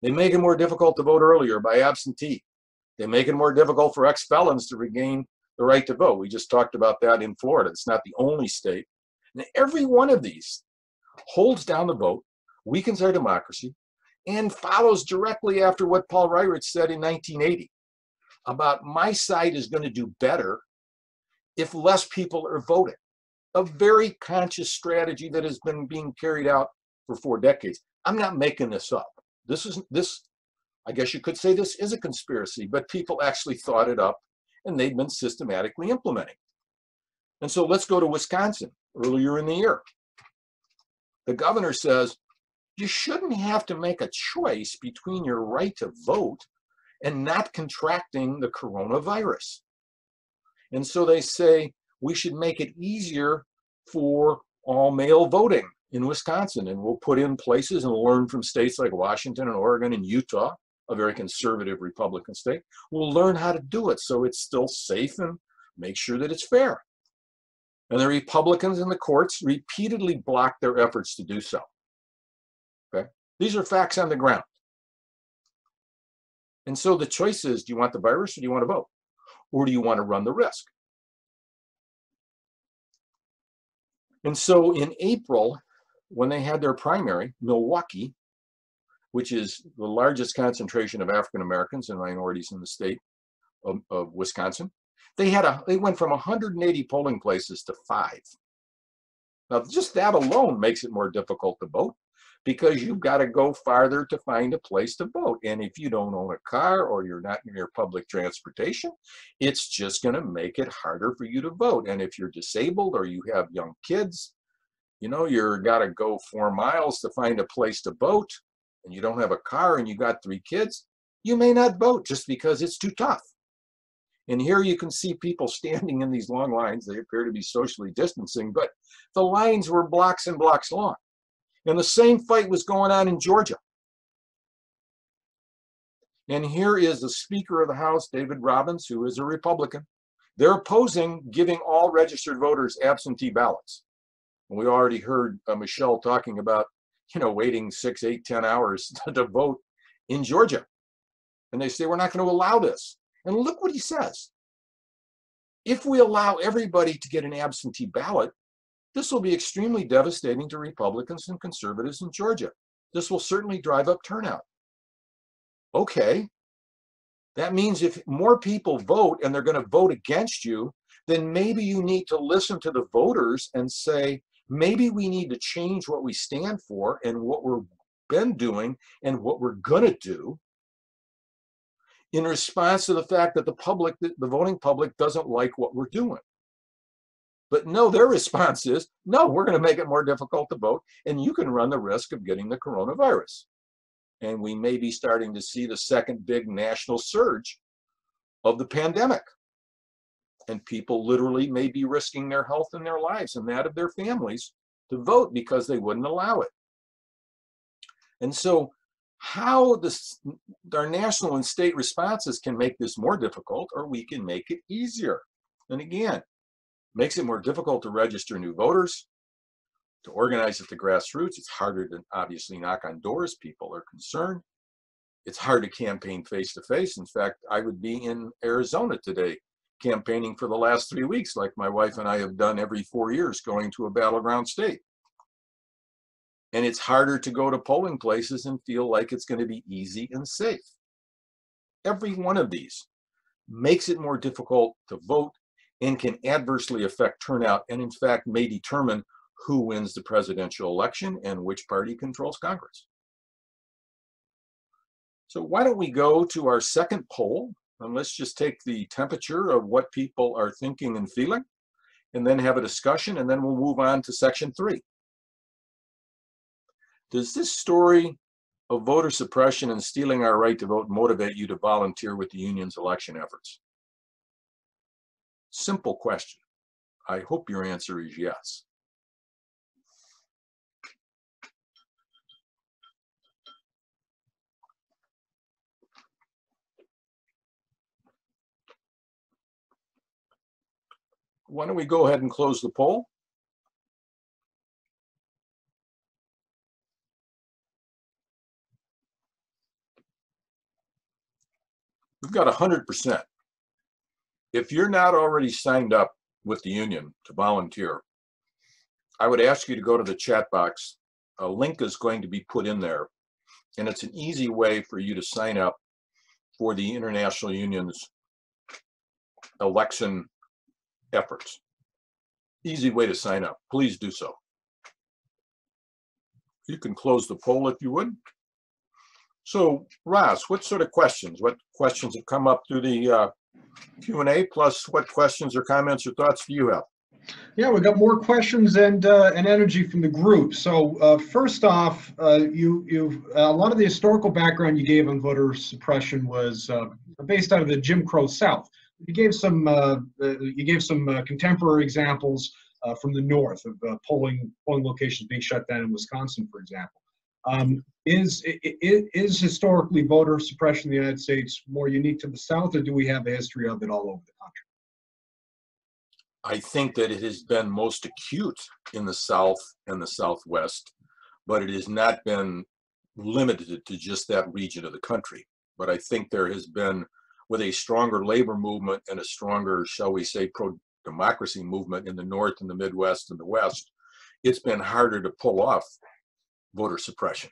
[SPEAKER 3] They make it more difficult to vote earlier by absentee. They make it more difficult for ex-felons to regain the right to vote. We just talked about that in Florida. It's not the only state. And every one of these holds down the vote, weakens our democracy, and follows directly after what Paul Weyrich said in 1980 about my side is going to do better if less people are voting. A very conscious strategy that has been being carried out for 4 decades. I'm not making this up. I guess you could say this is a conspiracy, but people actually thought it up and they've been systematically implementing. And so let's go to Wisconsin earlier in the year. The governor says, you shouldn't have to make a choice between your right to vote and not contracting the coronavirus. And so they say we should make it easier for all mail voting in Wisconsin. And we'll put in places and learn from states like Washington and Oregon and Utah, a very conservative Republican state. We'll learn how to do it so it's still safe and make sure that it's fair. And the Republicans in the courts repeatedly blocked their efforts to do so. Okay? These are facts on the ground. And so the choice is, do you want the virus or do you want to vote? Or do you want to run the risk? And so in April, when they had their primary, Milwaukee, which is the largest concentration of African Americans and minorities in the state of Wisconsin, they went from 180 polling places to 5. Now, just that alone makes it more difficult to vote because you've got to go farther to find a place to vote. And if you don't own a car or you're not near public transportation, it's just going to make it harder for you to vote. And if you're disabled or you have young kids, you know, you've got to go 4 miles to find a place to vote, and you don't have a car and you got 3 kids, you may not vote just because it's too tough. And here you can see people standing in these long lines. They appear to be socially distancing, but the lines were blocks and blocks long. And the same fight was going on in Georgia. And here is the Speaker of the House, David Robbins, who is a Republican. They're opposing giving all registered voters absentee ballots. And we already heard Michelle talking about, you know, waiting 6, 8, 10 hours to vote in Georgia. And they say, we're not going to allow this. And look what he says. If we allow everybody to get an absentee ballot, this will be extremely devastating to Republicans and conservatives in Georgia. This will certainly drive up turnout. Okay. That means if more people vote and they're going to vote against you, then maybe you need to listen to the voters and say, maybe we need to change what we stand for and what we've been doing and what we're going to do in response to the fact that the voting public doesn't like what we're doing. But no, their response is, no, we're going to make it more difficult to vote, and you can run the risk of getting the coronavirus. And we may be starting to see the second big national surge of the pandemic. And people literally may be risking their health and their lives and that of their families to vote because they wouldn't allow it. And so how our national and state responses can make this more difficult, or we can make it easier. And again, makes it more difficult to register new voters, to organize at the grassroots. It's harder to obviously knock on doors. People are concerned. It's hard to campaign face to face. In fact, I would be in Arizona today campaigning for the last 3 weeks, like my wife and I have done every 4 years, going to a battleground state. And it's harder to go to polling places and feel like it's going to be easy and safe. Every one of these makes it more difficult to vote and can adversely affect turnout, and in fact may determine who wins the presidential election and which party controls Congress. So why don't we go to our second poll, and let's just take the temperature of what people are thinking and feeling, and then have a discussion, and then we'll move on to section 3. Does this story of voter suppression and stealing our right to vote motivate you to volunteer with the union's election efforts? Simple question. I hope your answer is yes. Why don't we go ahead and close the poll? We've got 100%. If you're not already signed up with the union to volunteer, I would ask you to go to the chat box. A link is going to be put in there, and it's an easy way for you to sign up for the International Union's election efforts. Easy way to sign up. Please do so. You can close the poll if you would. So, Ross, what sort of questions? What questions have come up through the Q&A, plus what questions or comments or thoughts do you have?
[SPEAKER 1] Yeah, we got more questions and energy from the group. So first off, you a lot of the historical background you gave on voter suppression was based out of the Jim Crow South. You gave some contemporary examples from the North of polling locations being shut down in Wisconsin, for example. Is historically voter suppression in the United States more unique to the South, or do we have a history of it all over the country?
[SPEAKER 3] I think that it has been most acute in the South and the Southwest, but it has not been limited to just that region of the country. But I think there has been, with a stronger labor movement and a stronger, shall we say, pro-democracy movement in the North and the Midwest and the West, it's been harder to pull off voter suppression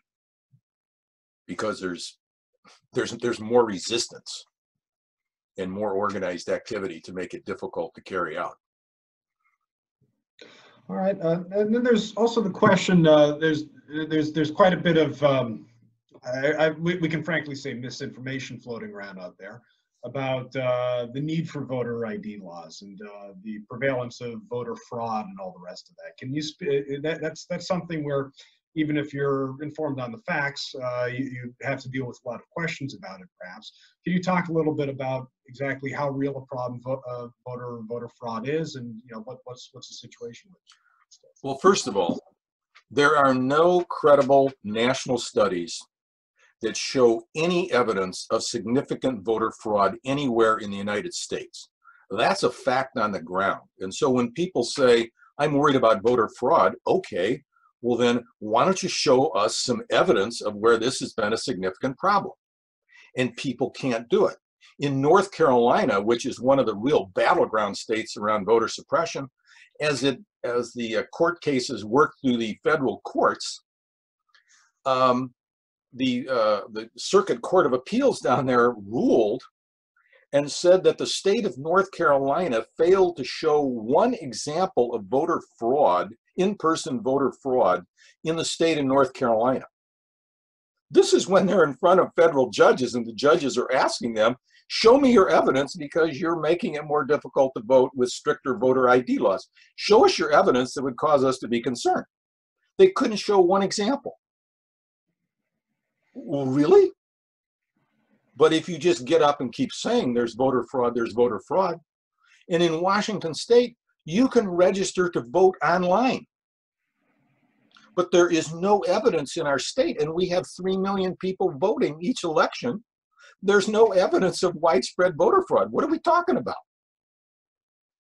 [SPEAKER 3] because there's more resistance and more organized activity to make it difficult to carry out.
[SPEAKER 1] All right, and then there's also the question. There's quite a bit of we can frankly say misinformation floating around out there about the need for voter ID laws and the prevalence of voter fraud and all the rest of that. Can you that's something where even if you're informed on the facts, you have to deal with a lot of questions about it, perhaps. Can you talk a little bit about exactly how real a problem voter fraud is, and what's the situation with it?
[SPEAKER 3] Well, first of all, there are no credible national studies that show any evidence of significant voter fraud anywhere in the United States. That's a fact on the ground. And so when people say, I'm worried about voter fraud, okay, well then why don't you show us some evidence of where this has been a significant problem? And people can't do it. In North Carolina, which is one of the real battleground states around voter suppression, as the court cases work through the federal courts, the Circuit Court of Appeals down there ruled and said that the state of North Carolina failed to show one example of voter fraud, in-person voter fraud, in the state of North Carolina. This is when they're in front of federal judges and the judges are asking them, show me your evidence because you're making it more difficult to vote with stricter voter ID laws. Show us your evidence that would cause us to be concerned. They couldn't show one example. Well, really? But if you just get up and keep saying there's voter fraud, and in Washington state, you can register to vote online. But there is no evidence in our state, and we have 3 million people voting each election. There's no evidence of widespread voter fraud. What are we talking about?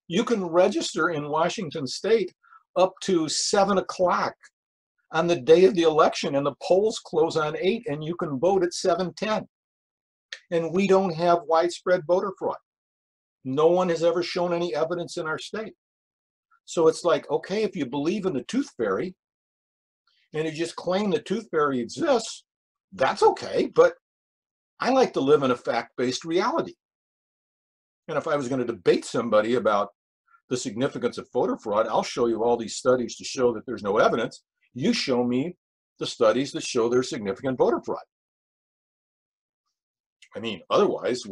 [SPEAKER 3] You can register in Washington state up to 7 o'clock on the day of the election, and the polls close on 8, and you can vote at 7:10. And we don't have widespread voter fraud. No one has ever shown any evidence in our state. So it's like, okay, if you believe in the tooth fairy, and you just claim the tooth fairy exists, that's okay, but I like to live in a fact-based reality. And if I was going to debate somebody about the significance of voter fraud, I'll show you all these studies to show that there's no evidence. You show me the studies that show there's significant voter fraud. I mean, otherwise,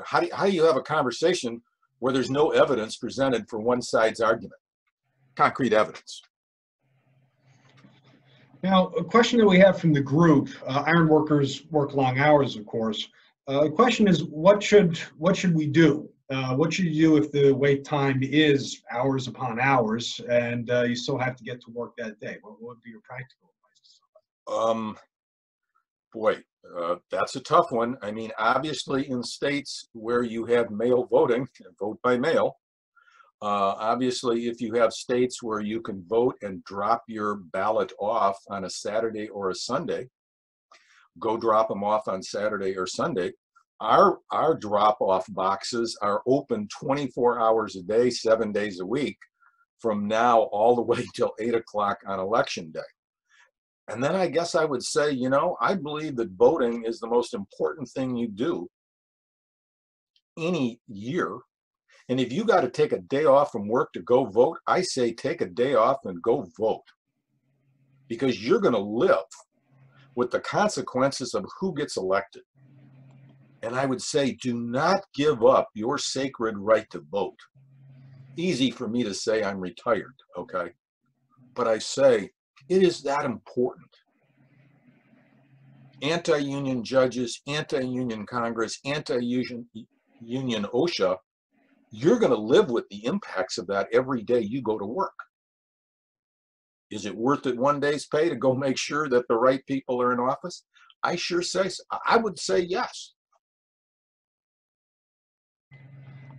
[SPEAKER 3] how do you have a conversation where there's no evidence presented for one side's argument? Concrete evidence.
[SPEAKER 1] Now, a question that we have from the group, iron workers work long hours, of course. The question is, what should we do? What should you do if the wait time is hours upon hours and you still have to get to work that day? What would be your practical advice?
[SPEAKER 3] Boy, that's a tough one. I mean, obviously in states where you have mail voting, vote by mail, obviously if you have states where you can vote and drop your ballot off on a Saturday or a Sunday, go drop them off on Saturday or Sunday. Our drop-off boxes are open 24 hours a day, 7 days a week, from now all the way till 8 o'clock on election day. And then I guess I would say, you know, I believe that voting is the most important thing you do any year. And if you got to take a day off from work to go vote, I say take a day off and go vote. Because you're going to live with the consequences of who gets elected. And I would say, do not give up your sacred right to vote. Easy for me to say I'm retired, okay? But I say, it is that important. Anti-union judges, anti-union Congress, anti-union OSHA, you're going to live with the impacts of that every day you go to work. Is it worth it one day's pay to go make sure that the right people are in office? I sure say so. I would say yes.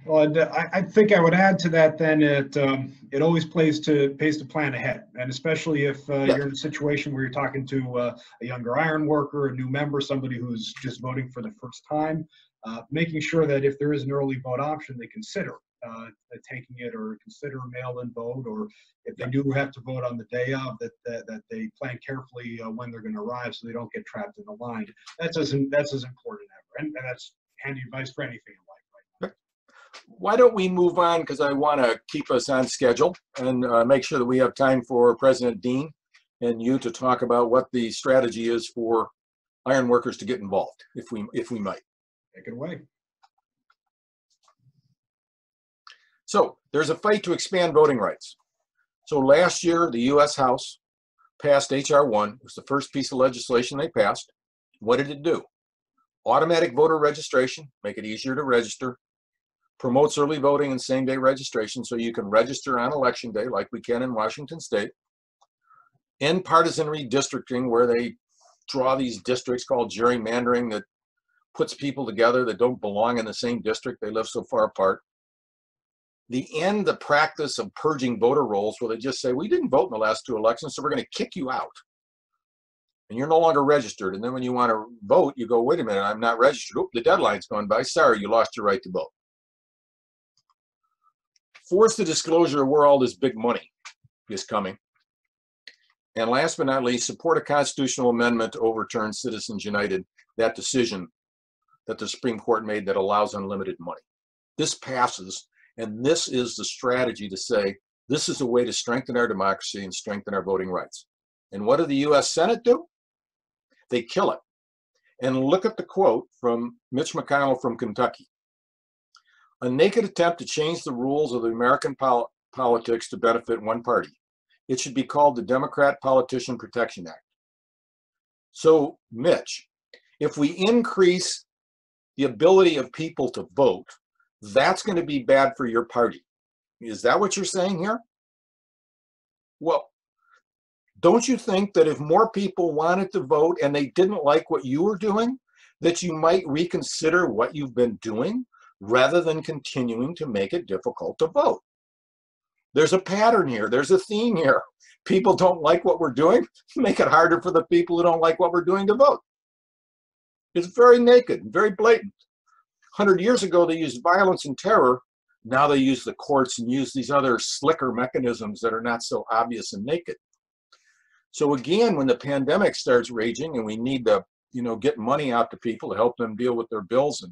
[SPEAKER 1] Well, I think I would add to that then it always pays to plan ahead, and especially if you're in a situation where you're talking to a younger iron worker, a new member, somebody who's just voting for the first time, making sure that if there is an early vote option, they consider taking it or consider a mail-in vote, or if they do have to vote on the day of, that they plan carefully when they're going to arrive so they don't get trapped in the line. That's as important as ever, and that's handy advice for anything in life.
[SPEAKER 3] Why don't we move on, because I want to keep us on schedule and make sure that we have time for President Dean and you to talk about what the strategy is for iron workers to get involved, if we might.
[SPEAKER 1] Take it away.
[SPEAKER 3] So there's a fight to expand voting rights. So last year, the U.S. House passed H.R. 1. It was the first piece of legislation they passed. What did it do? Automatic voter registration, make it easier to register. Promotes early voting and same-day registration so you can register on election day like we can in Washington State. End partisan redistricting, where they draw these districts called gerrymandering that puts people together that don't belong in the same district. They live so far apart. The practice of purging voter rolls, where they just say, we didn't vote in the last 2 elections, so we're going to kick you out. And you're no longer registered. And then when you want to vote, you go, wait a minute, I'm not registered. Oop, the deadline's gone by. Sorry, you lost your right to vote. Force the disclosure of where all this big money is coming. And last but not least, support a constitutional amendment to overturn Citizens United, that decision that the Supreme Court made that allows unlimited money. This passes, and this is the strategy to say, this is a way to strengthen our democracy and strengthen our voting rights. And what did the U.S. Senate do? They kill it. And look at the quote from Mitch McConnell from Kentucky. A naked attempt to change the rules of the American politics to benefit one party. It should be called the Democrat Politician Protection Act. So, Mitch, if we increase the ability of people to vote, that's going to be bad for your party. Is that what you're saying here? Well, don't you think that if more people wanted to vote and they didn't like what you were doing, that you might reconsider what you've been doing, rather than continuing to make it difficult to vote? There's a pattern here. There's a theme here. People don't like what we're doing. Make it harder for the people who don't like what we're doing to vote. It's very naked, very blatant. 100 years ago, they used violence and terror. Now they use the courts and use these other slicker mechanisms that are not so obvious and naked. So again, when the pandemic starts raging and we need to, get money out to people to help them deal with their bills and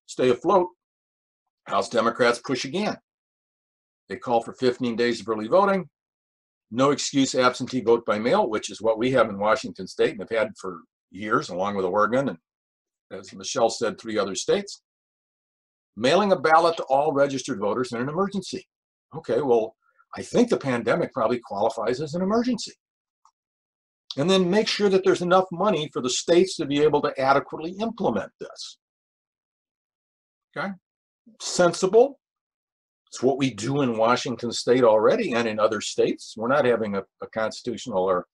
[SPEAKER 3] stay afloat, House Democrats push again. They call for 15 days of early voting, no excuse absentee vote by mail, which is what we have in Washington State and have had for years, along with Oregon and, as Michelle said, 3 other states. Mailing a ballot to all registered voters in an emergency. Okay, well, I think the pandemic probably qualifies as an emergency. And then make sure that there's enough money for the states to be able to adequately implement this. Okay, sensible. It's what we do in Washington State already and in other states. We're not having a constitutional or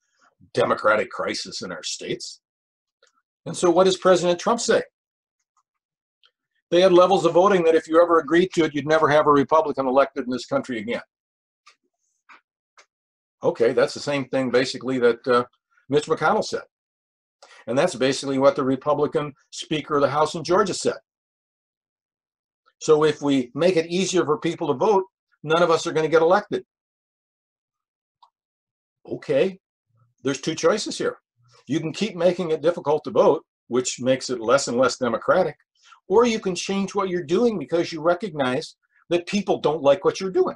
[SPEAKER 3] democratic crisis in our states. And so what does President Trump say? They had levels of voting that if you ever agreed to it, you'd never have a Republican elected in this country again. Okay, that's the same thing basically that Mitch McConnell said. And that's basically what the Republican Speaker of the House in Georgia said. So if we make it easier for people to vote, none of us are going to get elected. Okay, there's 2 choices here. You can keep making it difficult to vote, which makes it less and less democratic, or you can change what you're doing because you recognize that people don't like what you're doing.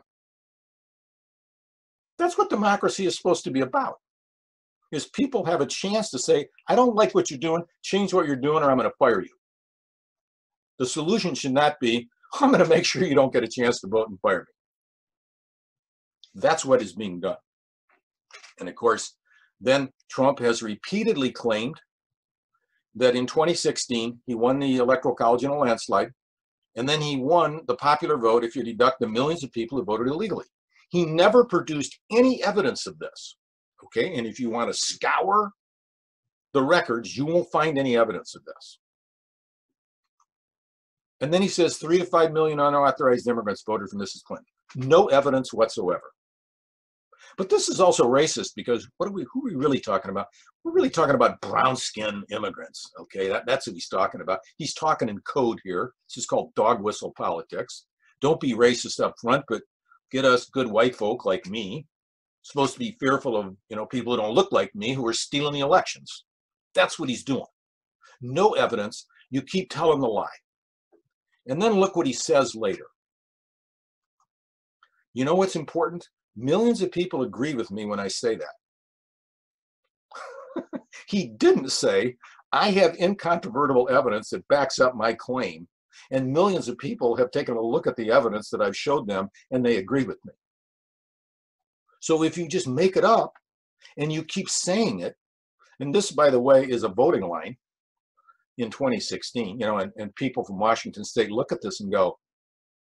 [SPEAKER 3] That's what democracy is supposed to be about, is people have a chance to say, I don't like what you're doing, change what you're doing, or I'm going to fire you. The solution should not be, I'm going to make sure you don't get a chance to vote and fire me. That's what is being done. And of course, then Trump has repeatedly claimed that in 2016, he won the Electoral College in a landslide, and then he won the popular vote if you deduct the millions of people who voted illegally. He never produced any evidence of this, okay? And if you want to scour the records, you won't find any evidence of this. And then he says 3 to 5 million unauthorized immigrants voted for Mrs. Clinton. No evidence whatsoever. But this is also racist because who are we really talking about? We're really talking about brown-skinned immigrants, okay? That's what he's talking about. He's talking in code here. This is called dog whistle politics. Don't be racist up front, but get us good white folk like me. Supposed to be fearful of, people who don't look like me who are stealing the elections. That's what he's doing. No evidence. You keep telling the lie. And then look what he says later. You know what's important? Millions of people agree with me when I say that. He didn't say, I have incontrovertible evidence that backs up my claim, and millions of people have taken a look at the evidence that I've showed them, and they agree with me. So if you just make it up, and you keep saying it, and this, by the way, is a voting line in 2016, and people from Washington State look at this and go,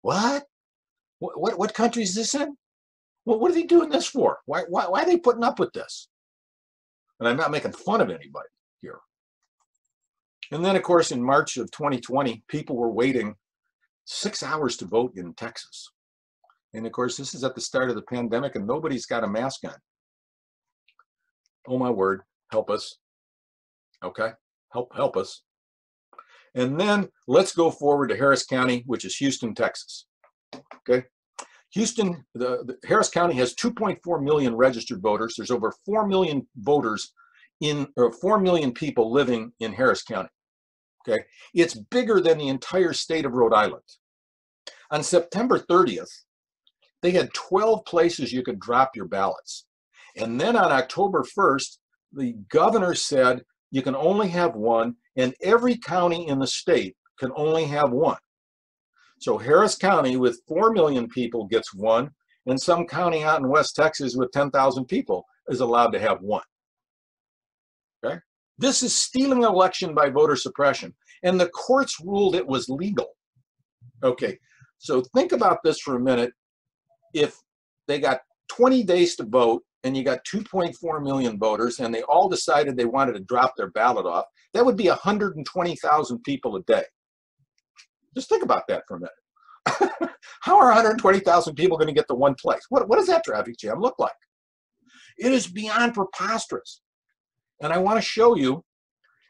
[SPEAKER 3] what country is this in? Well, what are they doing this for? Why are they putting up with this? And I'm not making fun of anybody here. And then, of course, in March of 2020, people were waiting 6 hours to vote in Texas. And of course, this is at the start of the pandemic and nobody's got a mask on. Oh my word, help us. Okay, help us. And then let's go forward to Harris County, which is Houston, Texas. Okay. Houston, Harris County has 2.4 million registered voters. There's over 4 million voters 4 million people living in Harris County. Okay, it's bigger than the entire state of Rhode Island. On September 30th, they had 12 places you could drop your ballots. And then on October 1st, the governor said you can only have one, and every county in the state can only have one. So Harris County with 4 million people gets one, and some county out in West Texas with 10,000 people is allowed to have one. Okay? This is stealing an election by voter suppression, and the courts ruled it was legal. Okay, so think about this for a minute. If they got 20 days to vote, and you got 2.4 million voters, and they all decided they wanted to drop their ballot off, that would be 120,000 people a day. Just think about that for a minute. How are 120,000 people going to get to one place? What does that traffic jam look like? It is beyond preposterous. And I want to show you,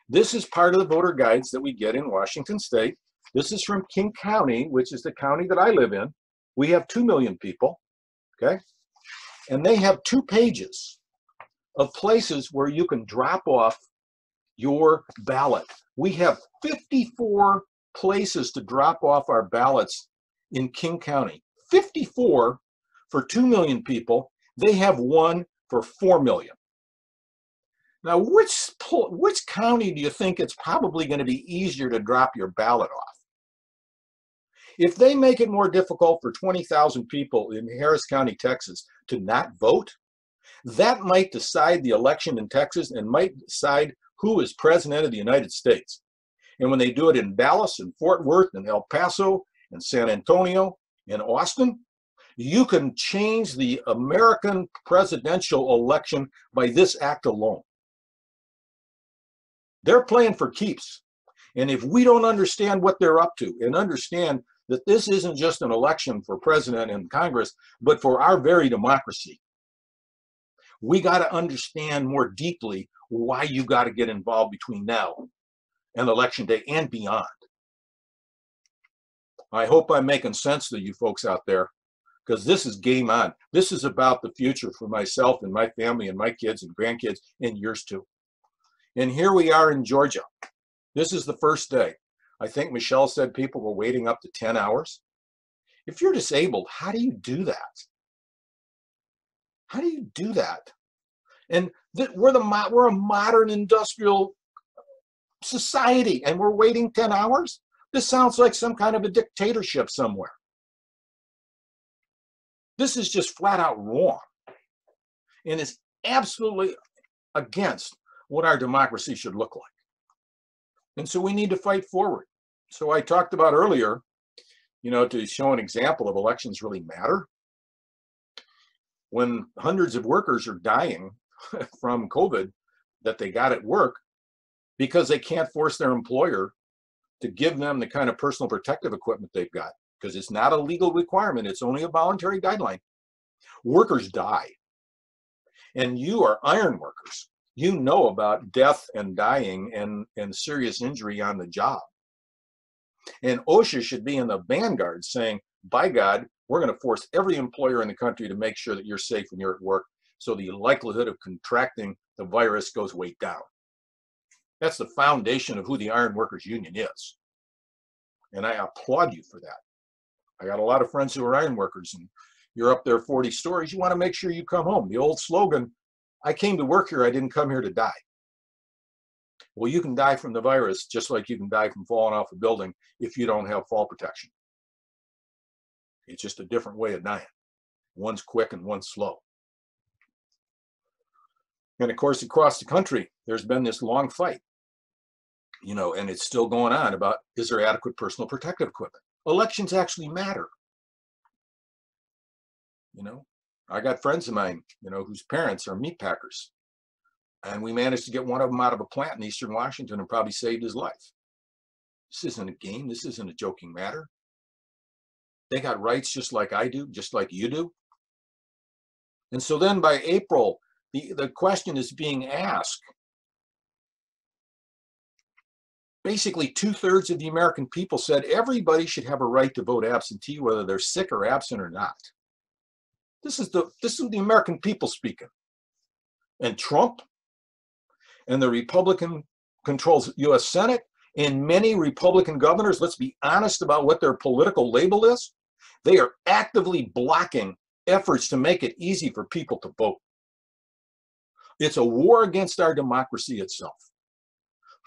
[SPEAKER 3] this is part of the voter guides that we get in Washington State. This is from King County, which is the county that I live in. We have 2 million people, okay? And they have 2 pages of places where you can drop off your ballot. We have 54 places to drop off our ballots in King County. 54 for 2 million people. They have one for 4 million. Now, which county do you think it's probably going to be easier to drop your ballot off? If they make it more difficult for 20,000 people in Harris County, Texas, to not vote, that might decide the election in Texas and might decide who is president of the United States. And when they do it in Dallas and Fort Worth and El Paso and San Antonio and Austin, you can change the American presidential election by this act alone. They're playing for keeps. And if we don't understand what they're up to and understand that this isn't just an election for president and Congress, but for our very democracy, we got to understand more deeply why you got to get involved between now and election day and beyond. I hope I'm making sense to you folks out there, because this is game on. This is about the future for myself and my family and my kids and grandkids and yours too. And here we are in Georgia. This is the first day. I think Michelle said people were waiting up to 10 hours. If you're disabled, how do you do that? How do you do that? And we're a modern industrial society, and we're waiting 10 hours? This sounds like some kind of a dictatorship somewhere. This is just flat out wrong. And it's absolutely against what our democracy should look like. And so we need to fight forward. So I talked about earlier, to show an example of elections really matter. When hundreds of workers are dying from COVID that they got at work because they can't force their employer to give them the kind of personal protective equipment they've got, because it's not a legal requirement, it's only a voluntary guideline. Workers die. And you are iron workers. You know about death and dying and serious injury on the job. And OSHA should be in the vanguard saying, by God, we're going to force every employer in the country to make sure that you're safe when you're at work, so the likelihood of contracting the virus goes way down. That's the foundation of who the Iron Workers Union is. And I applaud you for that. I got a lot of friends who are iron workers, and you're up there 40 stories. You want to make sure you come home. The old slogan, I came to work here, I didn't come here to die. Well, you can die from the virus just like you can die from falling off a building if you don't have fall protection. It's just a different way of dying. One's quick and one's slow. And of course, across the country, there's been this long fight, and it's still going on about, is there adequate personal protective equipment? Elections actually matter. I got friends of mine, whose parents are meat packers. And we managed to get one of them out of a plant in Eastern Washington and probably saved his life. This isn't a game. This isn't a joking matter. They got rights just like I do, just like you do. And so then by April, the question is being asked. Basically, 2/3 of the American people said everybody should have a right to vote absentee, whether they're sick or absent or not. This is the American people speaking. And Trump and the Republican controls U.S. Senate, and many Republican governors, let's be honest about what their political label is. They are actively blocking efforts to make it easy for people to vote. It's a war against our democracy itself.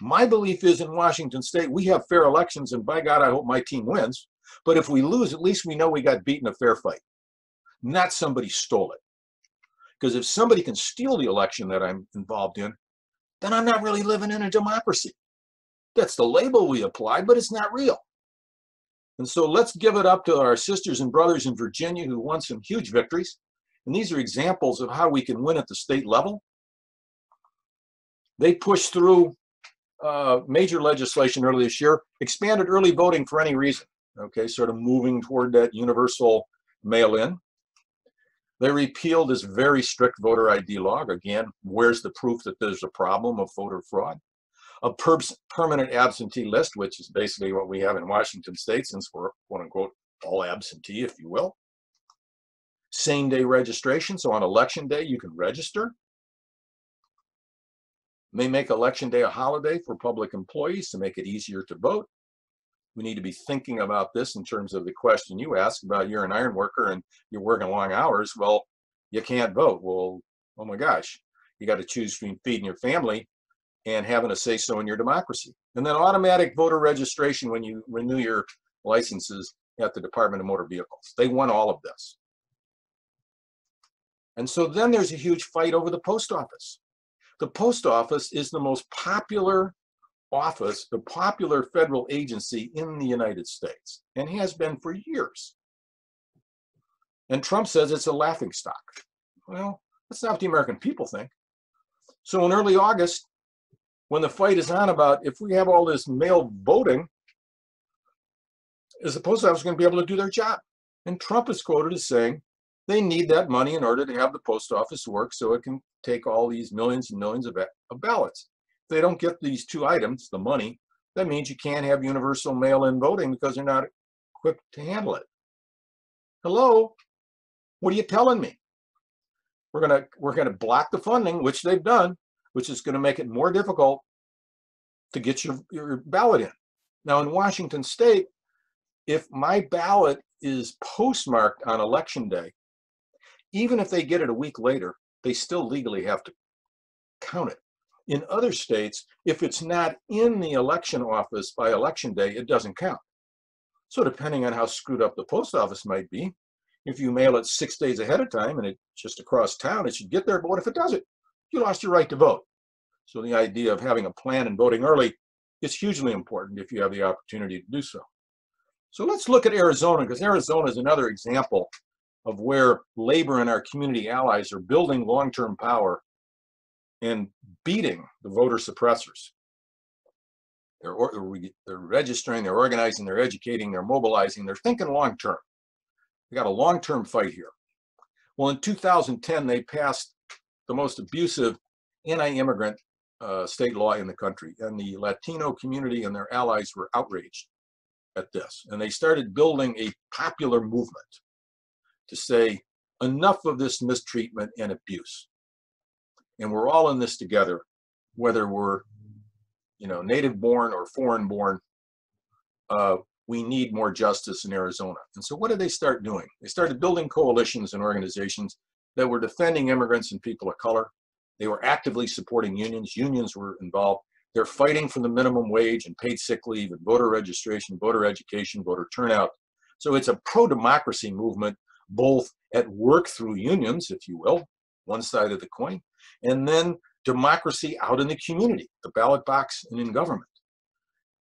[SPEAKER 3] My belief is in Washington State, we have fair elections, and by God, I hope my team wins. But if we lose, at least we know we got beaten a fair fight. Not somebody stole it. Because if somebody can steal the election that I'm involved in, then I'm not really living in a democracy. That's the label we apply, but it's not real. And so let's give it up to our sisters and brothers in Virginia who won some huge victories. And these are examples of how we can win at the state level. They pushed through major legislation earlier this year, expanded early voting for any reason, okay, sort of moving toward that universal mail-in. They repealed this very strict voter ID law. Again, where's the proof that there's a problem of voter fraud? A permanent absentee list, which is basically what we have in Washington State, since we're, quote unquote, all absentee, if you will. Same-day registration, so on election day you can register. May make election day a holiday for public employees to make it easier to vote. We need to be thinking about this in terms of the question you asked about you're an iron worker and you're working long hours. Well, you can't vote. Well, oh my gosh, you got to choose between feeding your family and having a say-so in your democracy. And then automatic voter registration when you renew your licenses at the Department of Motor Vehicles. They want all of this. And so then there's a huge fight over the post office. The post office is the most popular office, the popular federal agency in the United States, and has been for years. And Trump says it's a laughingstock. Well, that's not what the American people think. So in early August, when the fight is on about if we have all this mail voting, is the post office going to be able to do their job? And Trump is quoted as saying they need that money in order to have the post office work so it can take all these millions and millions of ballots. If they don't get these two items, the money, that means you can't have universal mail-in voting because they're not equipped to handle it. Hello? What are you telling me? We're gonna block the funding, which they've done, which is going to make it more difficult to get your ballot in. Now in Washington State, if my ballot is postmarked on election day, even if they get it a week later, they still legally have to count it. In other states, if it's not in the election office by election day, it doesn't count. So depending on how screwed up the post office might be, if you mail it 6 days ahead of time and it's just across town, it should get there. But what if it doesn't? You lost your right to vote. So the idea of having a plan and voting early is hugely important if you have the opportunity to do so. So let's look at Arizona, because Arizona is another example of where labor and our community allies are building long-term power and beating the voter suppressors. They're registering, they're organizing, they're educating, they're mobilizing, they're thinking long-term. We got a long-term fight here. Well, in 2010, they passed the most abusive anti-immigrant state law in the country, and the Latino community and their allies were outraged at this. And they started building a popular movement to say, enough of this mistreatment and abuse. And we're all in this together, whether we're, native born or foreign born. We need more justice in Arizona. And so what did they start doing? They started building coalitions and organizations that were defending immigrants and people of color. They were actively supporting unions. Unions were involved. They're fighting for the minimum wage and paid sick leave and voter registration, voter education, voter turnout. So it's a pro-democracy movement, both at work through unions, if you will, one side of the coin, and then democracy out in the community, the ballot box and in government.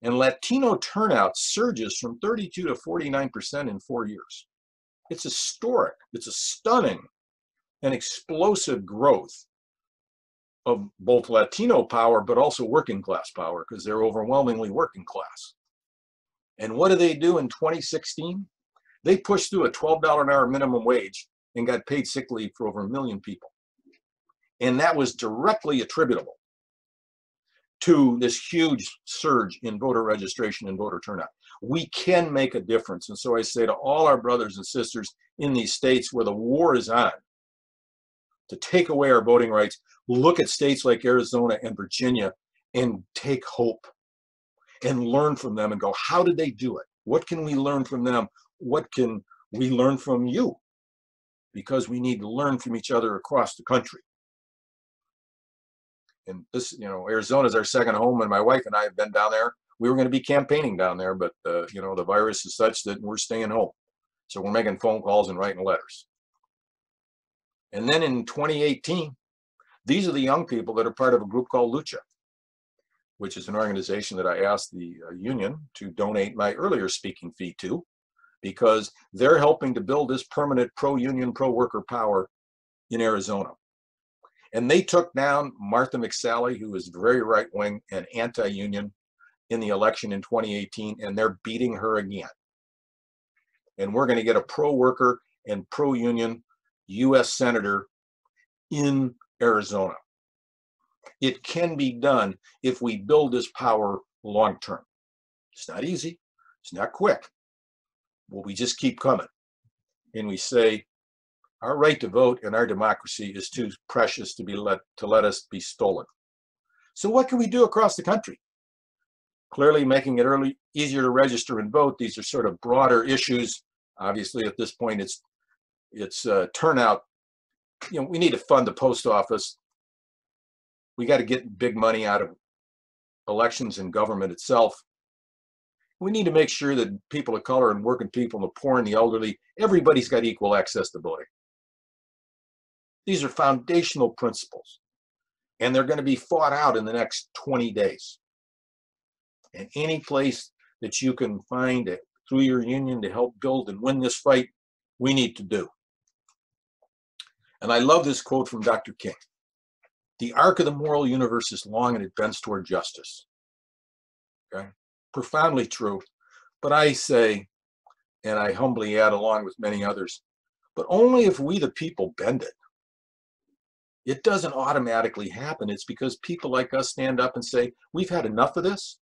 [SPEAKER 3] And Latino turnout surges from 32 to 49% in 4 years. It's historic. It's a stunning and explosive growth of both Latino power, but also working class power, because they're overwhelmingly working class. And what did they do in 2016? They pushed through a $12 an hour minimum wage and got paid sick leave for over 1 million people. And that was directly attributable to this huge surge in voter registration and voter turnout. We can make a difference. And so I say to all our brothers and sisters in these states where the war is on to take away our voting rights, look at states like Arizona and Virginia and take hope and learn from them and go, how did they do it? What can we learn from them? What can we learn from you? Because we need to learn from each other across the country. And this, Arizona is our second home, and my wife and I have been down there. We were going to be campaigning down there, but the virus is such that we're staying home. So we're making phone calls and writing letters. And then in 2018, these are the young people that are part of a group called Lucha, which is an organization that I asked the union to donate my earlier speaking fee to, because they're helping to build this permanent pro-union, pro-worker power in Arizona. And they took down Martha McSally, who is very right-wing and anti-union, in the election in 2018, and they're beating her again. And we're going to get a pro-worker and pro-union U.S. senator in Arizona. It can be done if we build this power long-term. It's not easy. It's not quick. Well, we just keep coming. And we say, our right to vote and our democracy is too precious to let us be stolen. So what can we do across the country? Clearly making it easier to register and vote. These are sort of broader issues. Obviously, at this point, it's turnout. You know, we need to fund the post office. We got to get big money out of elections and government itself. We need to make sure that people of color and working people, the poor and the elderly, everybody's got equal access to voting. These are foundational principles, and they're going to be fought out in the next 20 days. And any place that you can find it through your union to help build and win this fight, we need to do. And I love this quote from Dr. King. The arc of the moral universe is long and it bends toward justice. Okay? Profoundly true. But I say, and I humbly add along with many others, but only if we the people bend it. It doesn't automatically happen. It's because people like us stand up and say, we've had enough of this.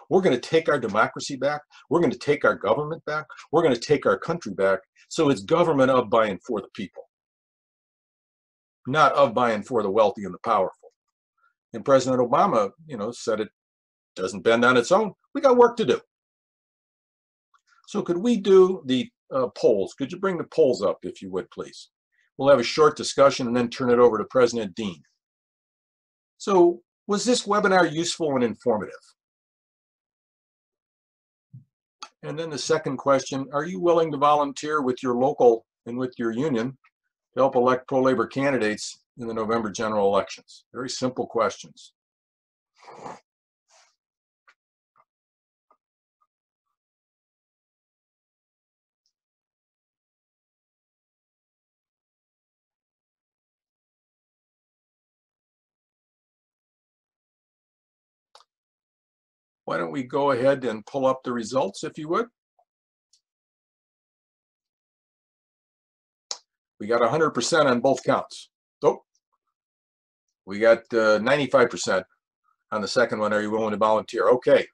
[SPEAKER 3] We're going to take our democracy back. We're going to take our government back. We're going to take our country back. So it's government of, by, and for the people. Not of, by, and for the wealthy and the powerful. And President Obama, said it doesn't bend on its own. We got work to do. So could we do the polls? Could you bring the polls up, if you would, please? We'll have a short discussion and then turn it over to President Dean. So was this webinar useful and informative? And then the second question, are you willing to volunteer with your local and with your union to help elect pro-labor candidates in the November general elections? Very simple questions. Why don't we go ahead and pull up the results, if you would? We got 100% on both counts. Oh, we got 95% on the second one. Are you willing to volunteer? Okay.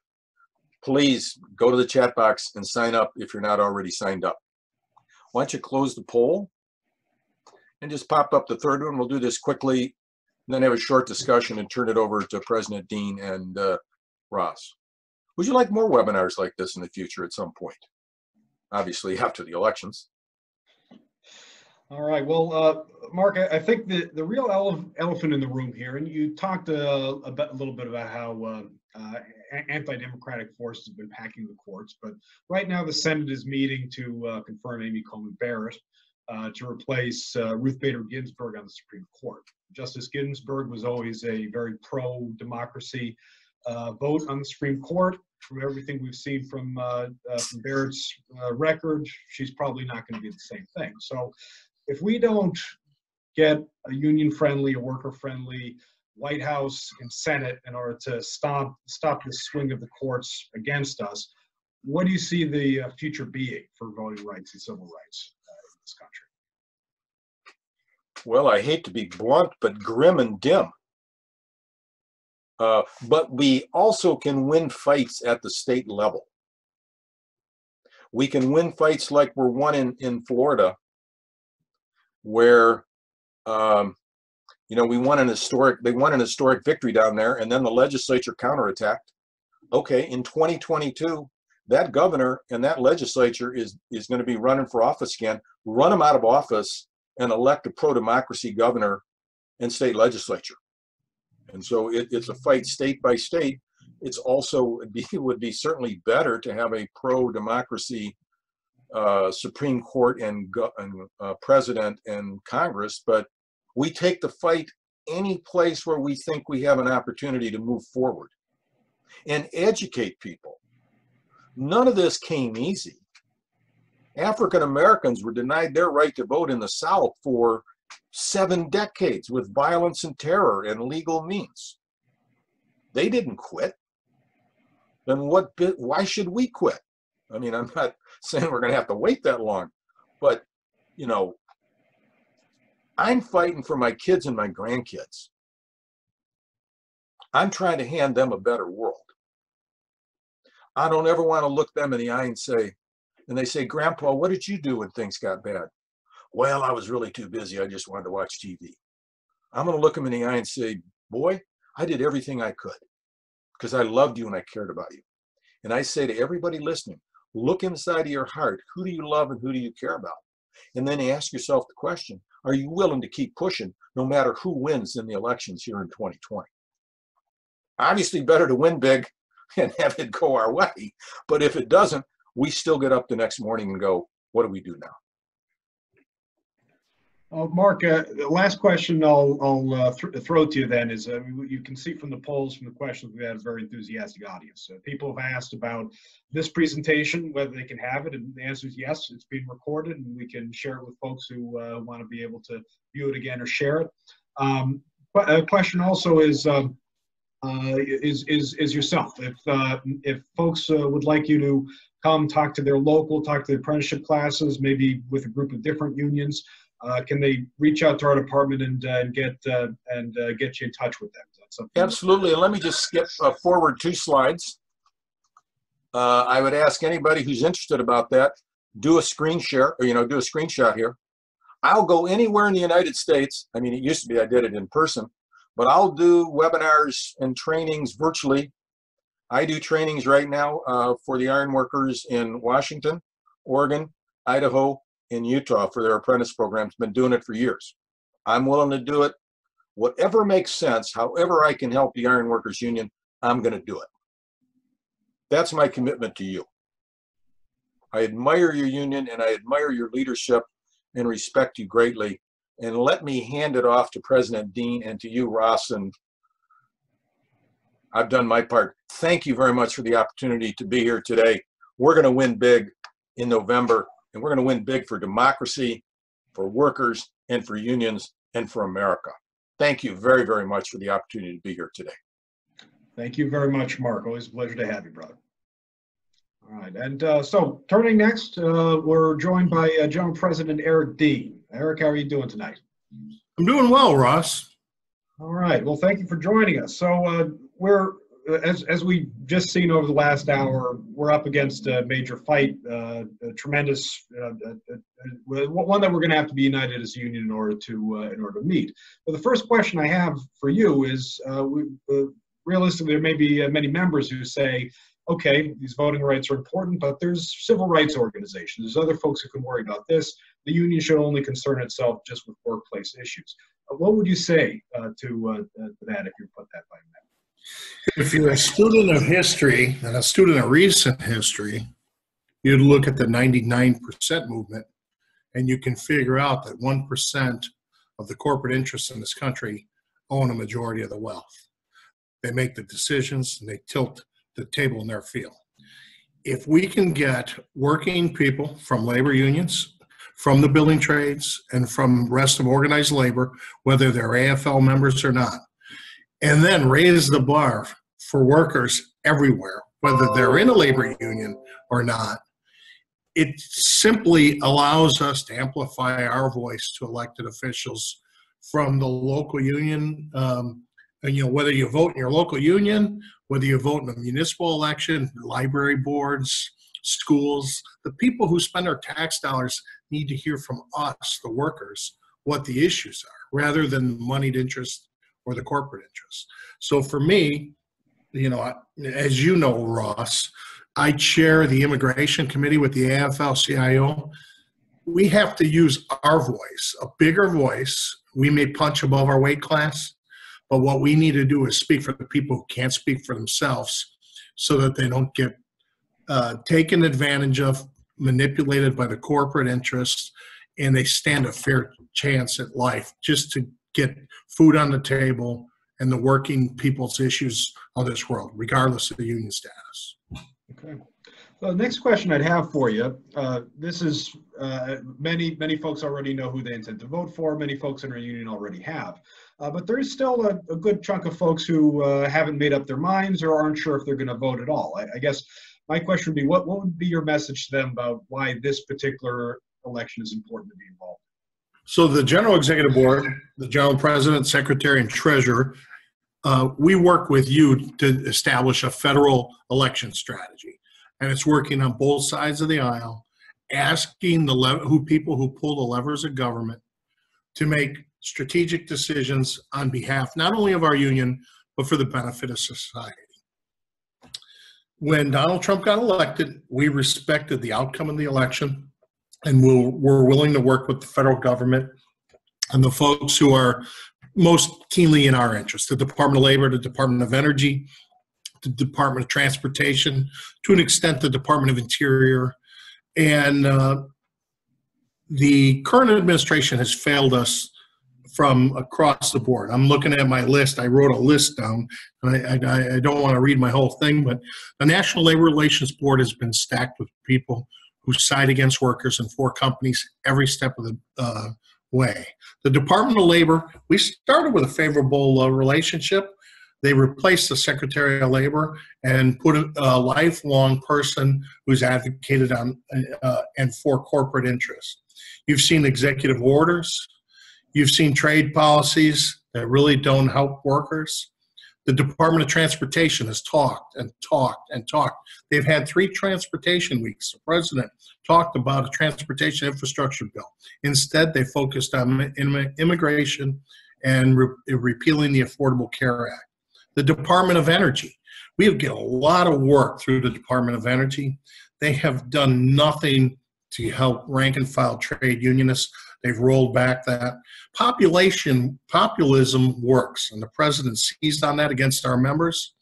[SPEAKER 3] Please go to the chat box and sign up if you're not already signed up. Why don't you close the poll and just pop up the third one. We'll do this quickly, and then have a short discussion and turn it over to President Dean and Ross. Would you like more webinars like this in the future at some point? Obviously, after the elections.
[SPEAKER 1] All right. Well, Mark, I think the real elephant in the room here, and you talked a little bit about how anti-democratic forces have been packing the courts, but right now the Senate is meeting to confirm Amy Coney Barrett to replace Ruth Bader Ginsburg on the Supreme Court. Justice Ginsburg was always a very pro-democracy vote on the Supreme Court. From everything we've seen from Barrett's record, she's probably not going to be the same thing. So if we don't get a union-friendly, a worker-friendly White House and Senate in order to stop the swing of the courts against us, what do you see the future being for voting rights and civil rights in this country?
[SPEAKER 3] Well, I hate to be blunt, but grim and dim. But we also can win fights at the state level. We can win fights like we're won in Florida, where they won an historic victory down there, and then the legislature counterattacked. Okay, in 2022, that governor and that legislature is going to be running for office again. Run them out of office and elect a pro-democracy governor and state legislature. And so it's a fight state by state. It's also, it would be certainly better to have a pro-democracy Supreme Court and president and Congress, but we take the fight any place where we think we have an opportunity to move forward and educate people. None of this came easy. African Americans were denied their right to vote in the South for 7 decades with violence and terror and legal means. They didn't quit. Then why should we quit? I mean, I'm not saying we're going to have to wait that long, but, I'm fighting for my kids and my grandkids. I'm trying to hand them a better world. I don't ever want to look them in the eye and they say, Grandpa, what did you do when things got bad? Well, I was really too busy. I just wanted to watch TV. I'm going to look them in the eye and say, boy, I did everything I could because I loved you and I cared about you. And I say to everybody listening, look inside of your heart. Who do you love and who do you care about? And then ask yourself the question, are you willing to keep pushing no matter who wins in the elections here in 2020? Obviously better to win big and have it go our way. But if it doesn't, we still get up the next morning and go, what do we do now?
[SPEAKER 1] Mark, the last question I'll throw to you then is, you can see from the polls, from the questions, we had a very enthusiastic audience. People have asked about this presentation, whether they can have it, and the answer is yes, it's being recorded, and we can share it with folks who want to be able to view it again or share it. But a question also is yourself. If folks would like you to come talk to their local, talk to the apprenticeship classes, maybe with a group of different unions, can they reach out to our department and get you in touch with them?
[SPEAKER 3] Absolutely. And let me just skip forward 2 slides. I would ask anybody who's interested about that, do a screen share, or do a screenshot here. I'll go anywhere in the United States. I mean, it used to be I did it in person, but I'll do webinars and trainings virtually. I do trainings right now for the iron workers in Washington, Oregon, Idaho, in Utah for their apprentice programs. Been doing it for years. I'm willing to do it. Whatever makes sense, however I can help the Iron Workers Union, I'm going to do it. That's my commitment to you. I admire your union and I admire your leadership and respect you greatly. And let me hand it off to President Dean and to you, Ross, and I've done my part. Thank you very much for the opportunity to be here today. We're going to win big in November. And we're going to win big for democracy, for workers, and for unions, and for America. Thank you very, very much for the opportunity to be here today.
[SPEAKER 1] Thank you very much, Mark. Always a pleasure to have you, brother. All right, and so turning next, we're joined by General President Eric Dean. Eric, how are you doing tonight?
[SPEAKER 4] I'm doing well, Ross.
[SPEAKER 1] All right, well, thank you for joining us. So we're, as we've just seen over the last hour, we're up against a major fight, a tremendous one that we're going to have to be united as a union in order to meet. But the first question I have for you is, realistically, there may be many members who say, okay, these voting rights are important, but there's civil rights organizations. There's other folks who can worry about this. The union should only concern itself just with workplace issues. What would you say to that if you put that by that?
[SPEAKER 4] If you're a student of history and a student of recent history, you'd look at the 99% movement and you can figure out that 1% of the corporate interests in this country own a majority of the wealth. They make the decisions and they tilt the table in their field. If we can get working people from labor unions, from the building trades, and from the rest of organized labor, whether they're AFL members or not, and then raise the bar for workers everywhere, whether they're in a labor union or not, it simply allows us to amplify our voice to elected officials from the local union. And, whether you vote in your local union, whether you vote in a municipal election, library boards, schools, the people who spend our tax dollars need to hear from us, the workers, what the issues are, rather than moneyed interest or the corporate interest. So for me, as you know, Ross, I chair the immigration committee with the AFL-CIO. We have to use our voice, a bigger voice. We may punch above our weight class, but what we need to do is speak for the people who can't speak for themselves so that they don't get taken advantage of, manipulated by the corporate interests, and they stand a fair chance at life just to get food on the table and the working people's issues of this world, regardless of the union status.
[SPEAKER 1] Okay. Well, the next question I'd have for you, this is, many folks already know who they intend to vote for, many folks in our union already have, but there is still a good chunk of folks who haven't made up their minds or aren't sure if they're going to vote at all. I guess my question would be, what would be your message to them about why this particular election is important to be involved in?
[SPEAKER 4] So the General Executive Board, the General President, Secretary, and Treasurer, we work with you to establish a federal election strategy. And it's working on both sides of the aisle, asking the people who pull the levers of government to make strategic decisions on behalf not only of our union, but for the benefit of society. When Donald Trump got elected, we respected the outcome of the election, and we're willing to work with the federal government and the folks who are most keenly in our interest, the Department of Labor, the Department of Energy, the Department of Transportation, to an extent the Department of Interior. And the current administration has failed us from across the board. I'm looking at my list. I wrote a list down, and I don't want to read my whole thing, but the National Labor Relations Board has been stacked with people who side against workers and for companies every step of the way. The Department of Labor, we started with a favorable relationship. They replaced the Secretary of Labor and put a lifelong person who's advocated on and for corporate interests. You've seen executive orders. You've seen trade policies that really don't help workers. The Department of Transportation has talked and talked and talked. They've had 3 transportation weeks. The president talked about a transportation infrastructure bill. Instead, they focused on immigration and repealing the Affordable Care Act. The Department of Energy. We have get a lot of work through the Department of Energy. They have done nothing to help rank and file trade unionists. They've rolled back that. Populism works, and the president seized on that against our members.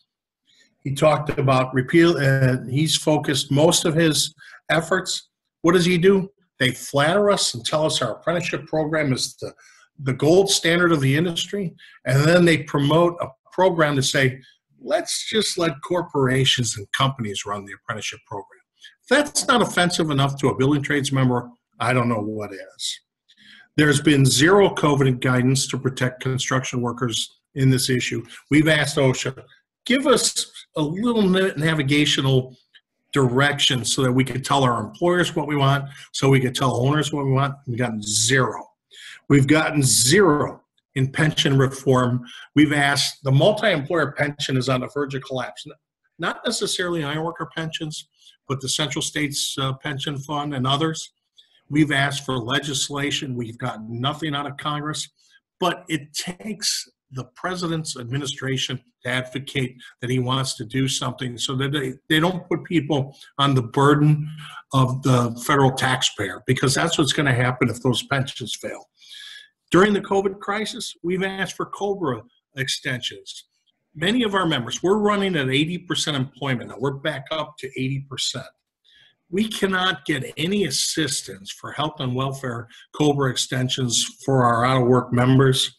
[SPEAKER 4] He talked about repeal, and he's focused most of his efforts. What does he do? They flatter us and tell us our apprenticeship program is the gold standard of the industry, and then they promote a program to say, let's just let corporations and companies run the apprenticeship program. If that's not offensive enough to a building trades member, I don't know what is. There's been zero COVID guidance to protect construction workers in this issue. We've asked OSHA, give us a little navigational direction so that we could tell our employers what we want, so we could tell owners what we want. We've gotten zero. We've gotten zero in pension reform. We've asked, the multi-employer pension is on the verge of collapse. Not necessarily ironworker pensions, but the Central States Pension Fund and others. We've asked for legislation. We've gotten nothing out of Congress, but it takes the president's administration to advocate that he wants to do something so that they don't put people on the burden of the federal taxpayer, because that's what's going to happen if those pensions fail. During the COVID crisis, we've asked for COBRA extensions. Many of our members, we're running at 80% employment now. We're back up to 80%. We cannot get any assistance for health and welfare COBRA extensions for our out-of-work members.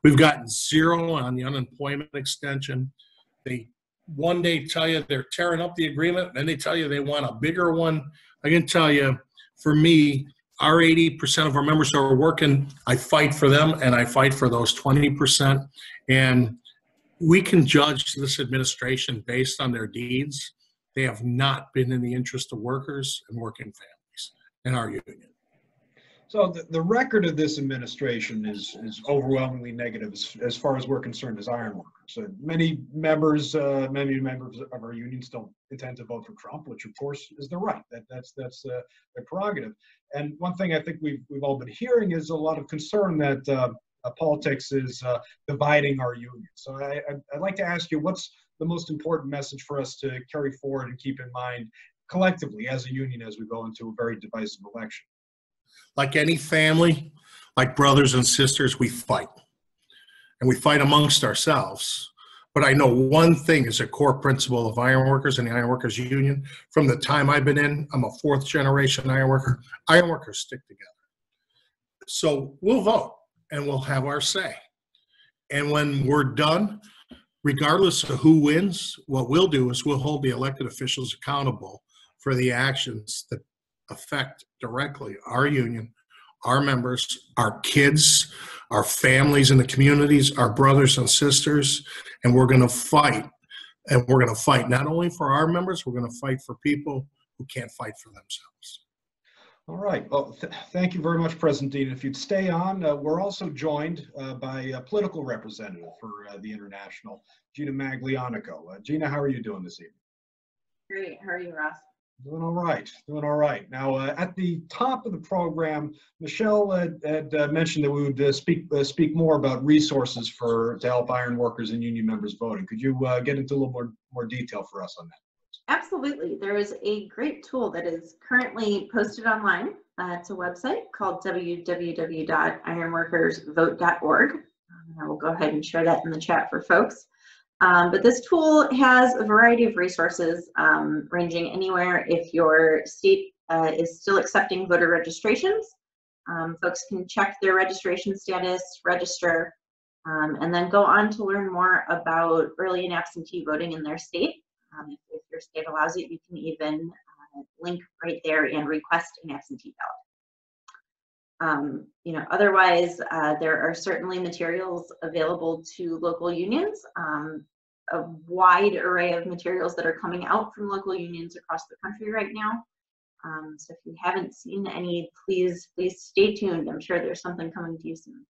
[SPEAKER 4] We've gotten zero on the unemployment extension. They one day tell you they're tearing up the agreement, then they tell you they want a bigger one. I can tell you, for me, our 80% of our members are working. I fight for them, and I fight for those 20%. And we can judge this administration based on their deeds. They have not been in the interest of workers and working families in our union.
[SPEAKER 1] So the record of this administration is overwhelmingly negative as far as we're concerned as iron workers. So many members of our union still intend to vote for Trump, which of course is the right. That's their prerogative. And one thing I think we've all been hearing is a lot of concern that politics is dividing our union. So I'd like to ask you, what's the most important message for us to carry forward and keep in mind collectively as a union as we go into a very divisive election?
[SPEAKER 4] Like any family, like brothers and sisters, we fight. And we fight amongst ourselves. But I know one thing is a core principle of ironworkers and the Ironworkers Union. From the time I've been in, I'm a 4th generation ironworker. Ironworkers stick together. So we'll vote and we'll have our say. And when we're done, regardless of who wins, what we'll do is we'll hold the elected officials accountable for the actions that affect directly our union, our members, our kids, our families in the communities, our brothers and sisters, and we're going to fight. And we're going to fight not only for our members, we're going to fight for people who can't fight for themselves.
[SPEAKER 1] All right. Well, thank you very much, President Dean. If you'd stay on, we're also joined by a political representative for the International, Gina Maglianico. Gina, how are you doing this evening?
[SPEAKER 5] Great. How are you, Ross?
[SPEAKER 1] Doing all right, doing all right. Now, at the top of the program, Michelle had mentioned that we would speak more about resources to help iron workers and union members voting. Could you get into a little more detail for us on that?
[SPEAKER 5] Absolutely. There is a great tool that is currently posted online. It's a website called www.ironworkersvote.org. I will go ahead and share that in the chat for folks. But this tool has a variety of resources ranging anywhere. If your state is still accepting voter registrations, folks can check their registration status, register, and then go on to learn more about early and absentee voting in their state. If your state allows it, you can even link right there and request an absentee ballot. Otherwise, there are certainly materials available to local unions, a wide array of materials that are coming out from local unions across the country right now. So if you haven't seen any, please stay tuned. I'm sure there's something coming to you soon.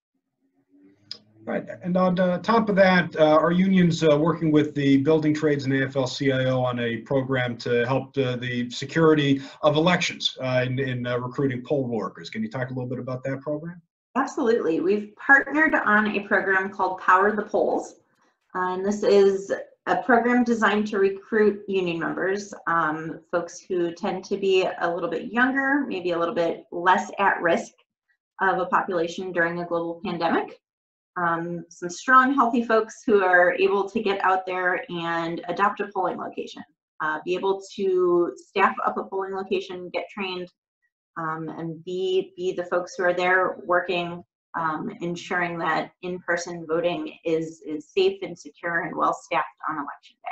[SPEAKER 1] Right, and on top of that, our unions working with the building trades and AFL-CIO on a program to help the security of elections in recruiting poll workers. Can you talk a little bit about that program?
[SPEAKER 5] Absolutely. We've partnered on a program called Power the Polls. And this is a program designed to recruit union members, folks who tend to be a little bit younger, maybe a little bit less at risk of a population during a global pandemic. Some strong, healthy folks who are able to get out there and adopt a polling location, be able to staff up a polling location, get trained, and be the folks who are there working, ensuring that in-person voting is safe and secure and well-staffed on election day.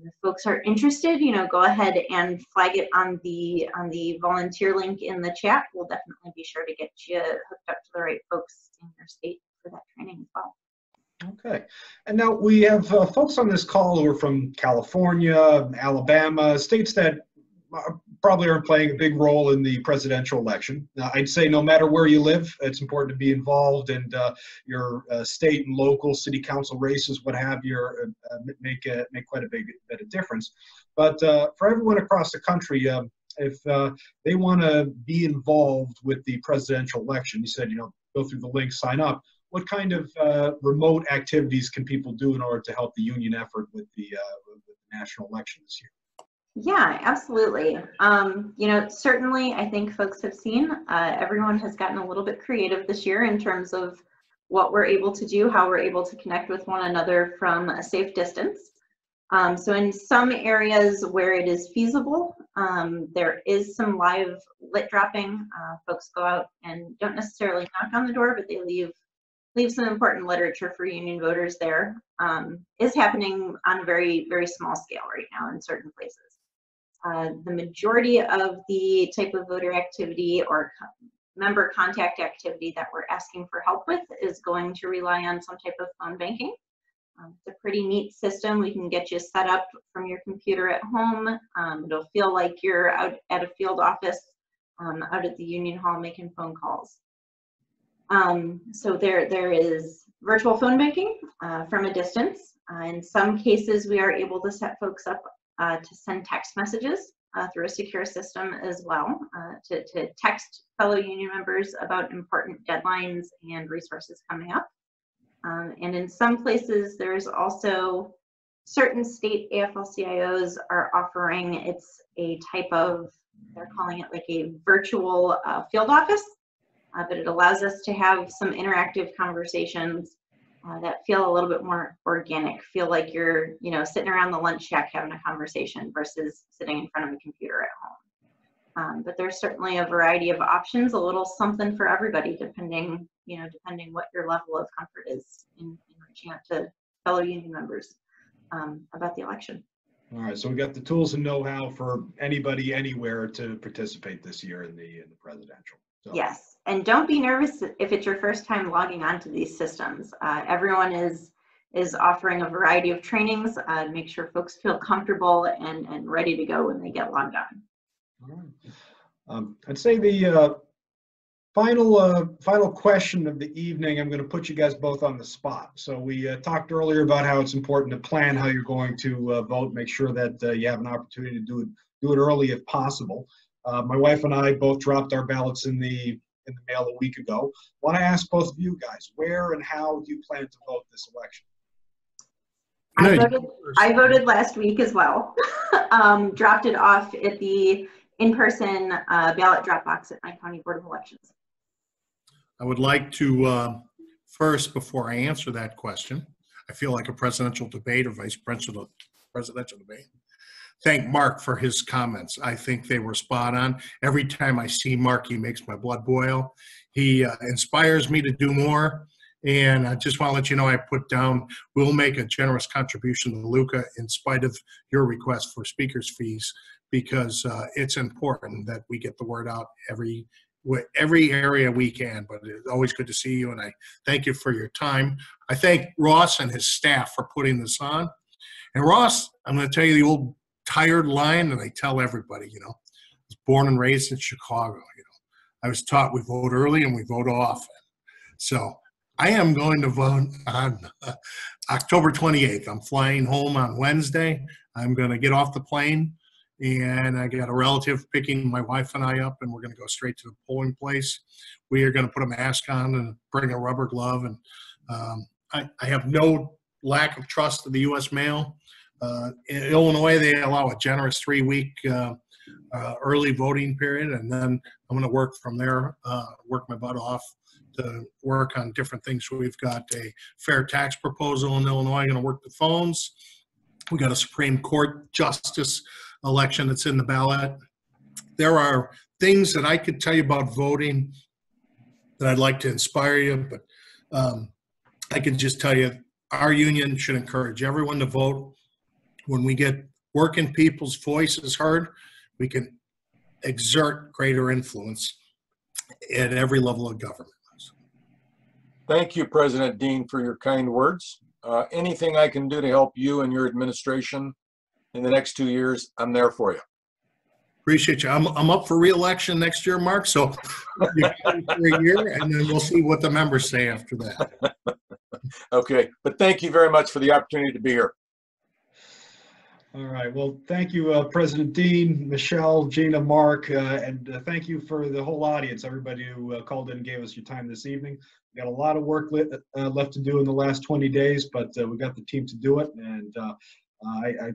[SPEAKER 5] If folks are interested, go ahead and flag it on the volunteer link in the chat. We'll definitely be sure to get you hooked up to the right folks in your state for that training as well.
[SPEAKER 1] Okay, and now we have folks on this call who are from California, Alabama, states that probably aren't playing a big role in the presidential election. Now, I'd say no matter where you live, it's important to be involved, and your state and local city council races, what have you, make quite a bit of difference. But for everyone across the country, if they want to be involved with the presidential election, you said, go through the link, sign up. What kind of remote activities can people do in order to help the union effort with the national election this year?
[SPEAKER 5] Yeah, absolutely. Certainly I think folks have seen, everyone has gotten a little bit creative this year in terms of what we're able to do, how we're able to connect with one another from a safe distance. So in some areas where it is feasible, there is some live lit dropping. Folks go out and don't necessarily knock on the door, but they leave some important literature for union voters there. Is happening on a very, very small scale right now in certain places. The majority of the type of voter activity or member contact activity that we're asking for help with is going to rely on some type of phone banking. It's a pretty neat system. We can get you set up from your computer at home. It'll feel like you're out at a field office, out at the union hall making phone calls. So there is virtual phone banking from a distance. In some cases, we are able to set folks up to send text messages through a secure system as well, to text fellow union members about important deadlines and resources coming up. And in some places, there's also certain state AFL-CIOs are offering, it's a type of, they're calling it like a virtual field office, but it allows us to have some interactive conversations that feel a little bit more organic, feel like you're, sitting around the lunch shack having a conversation versus sitting in front of a computer at home. But there's certainly a variety of options, a little something for everybody, depending what your level of comfort is in reaching out to fellow union members about the election.
[SPEAKER 1] All right, so we got the tools and know-how for anybody, anywhere to participate this year in the presidential. So.
[SPEAKER 5] Yes, and don't be nervous if it's your first time logging onto these systems. Everyone is offering a variety of trainings. Make sure folks feel comfortable and ready to go when they get logged on.
[SPEAKER 1] All right. I'd say the final question of the evening, I'm going to put you guys both on the spot. So we talked earlier about how it's important to plan how you're going to vote, make sure that you have an opportunity to do do it early if possible. My wife and I both dropped our ballots in the mail a week ago. Want to ask both of you guys, where and how do you plan to vote this election?
[SPEAKER 5] I voted last week as well. Dropped it off at the in-person ballot drop box at my county board of elections.
[SPEAKER 4] I would like to first, before I answer that question, I feel like a presidential debate or vice presidential debate. Thank Mark for his comments. I think they were spot on. Every time I see Mark, he makes my blood boil. He inspires me to do more. And I just want to let you know, I put down, we'll make a generous contribution to Luca in spite of your request for speaker's fees, because it's important that we get the word out every area we can. But it's always good to see you, and I thank you for your time. I thank Ross and his staff for putting this on. And Ross, I'm going to tell you the old tired line that I tell everybody, I was born and raised in Chicago. I was taught we vote early and we vote often. So I am going to vote on October 28th. I'm flying home on Wednesday. I'm going to get off the plane, and I got a relative picking my wife and I up, and we're going to go straight to the polling place. We are going to put a mask on and bring a rubber glove. And I have no lack of trust of the U.S. mail. In Illinois, they allow a generous 3-week early voting period, and then I'm going to work from there, work my butt off to work on different things. We've got a fair tax proposal in Illinois. I'm going to work the phones. We got a Supreme Court justice election that's in the ballot. There are things that I could tell you about voting that I'd like to inspire you, but I can just tell you our union should encourage everyone to vote. When we get working people's voices heard, we can exert greater influence at every level of government.
[SPEAKER 3] Thank you, President Dean, for your kind words. Anything I can do to help you and your administration in the next 2 years, I'm there for you.
[SPEAKER 4] Appreciate you. I'm up for re-election next year, Mark, so you got me for a year, and then we'll see what the members say after that.
[SPEAKER 3] Okay, but thank you very much for the opportunity to be here.
[SPEAKER 1] All right. Well, thank you, President Dean, Michelle, Gina, Mark, and thank you for the whole audience, everybody who called in and gave us your time this evening. We got a lot of work left to do in the last 20 days, but we got the team to do it, and I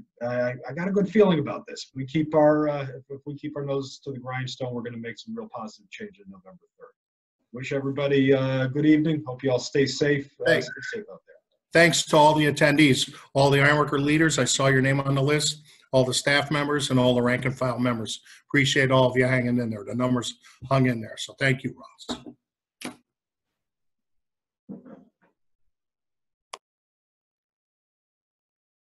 [SPEAKER 1] got a good feeling about this. If we keep our nose to the grindstone, we're going to make some real positive change on November 3rd. Wish everybody good evening. Hope you all stay safe. Stay safe out there.
[SPEAKER 4] Thanks to all the attendees, all the ironworker leaders. I saw your name on the list, all the staff members, and all the rank and file members. Appreciate all of you hanging in there. The numbers hung in there. So thank you, Ross.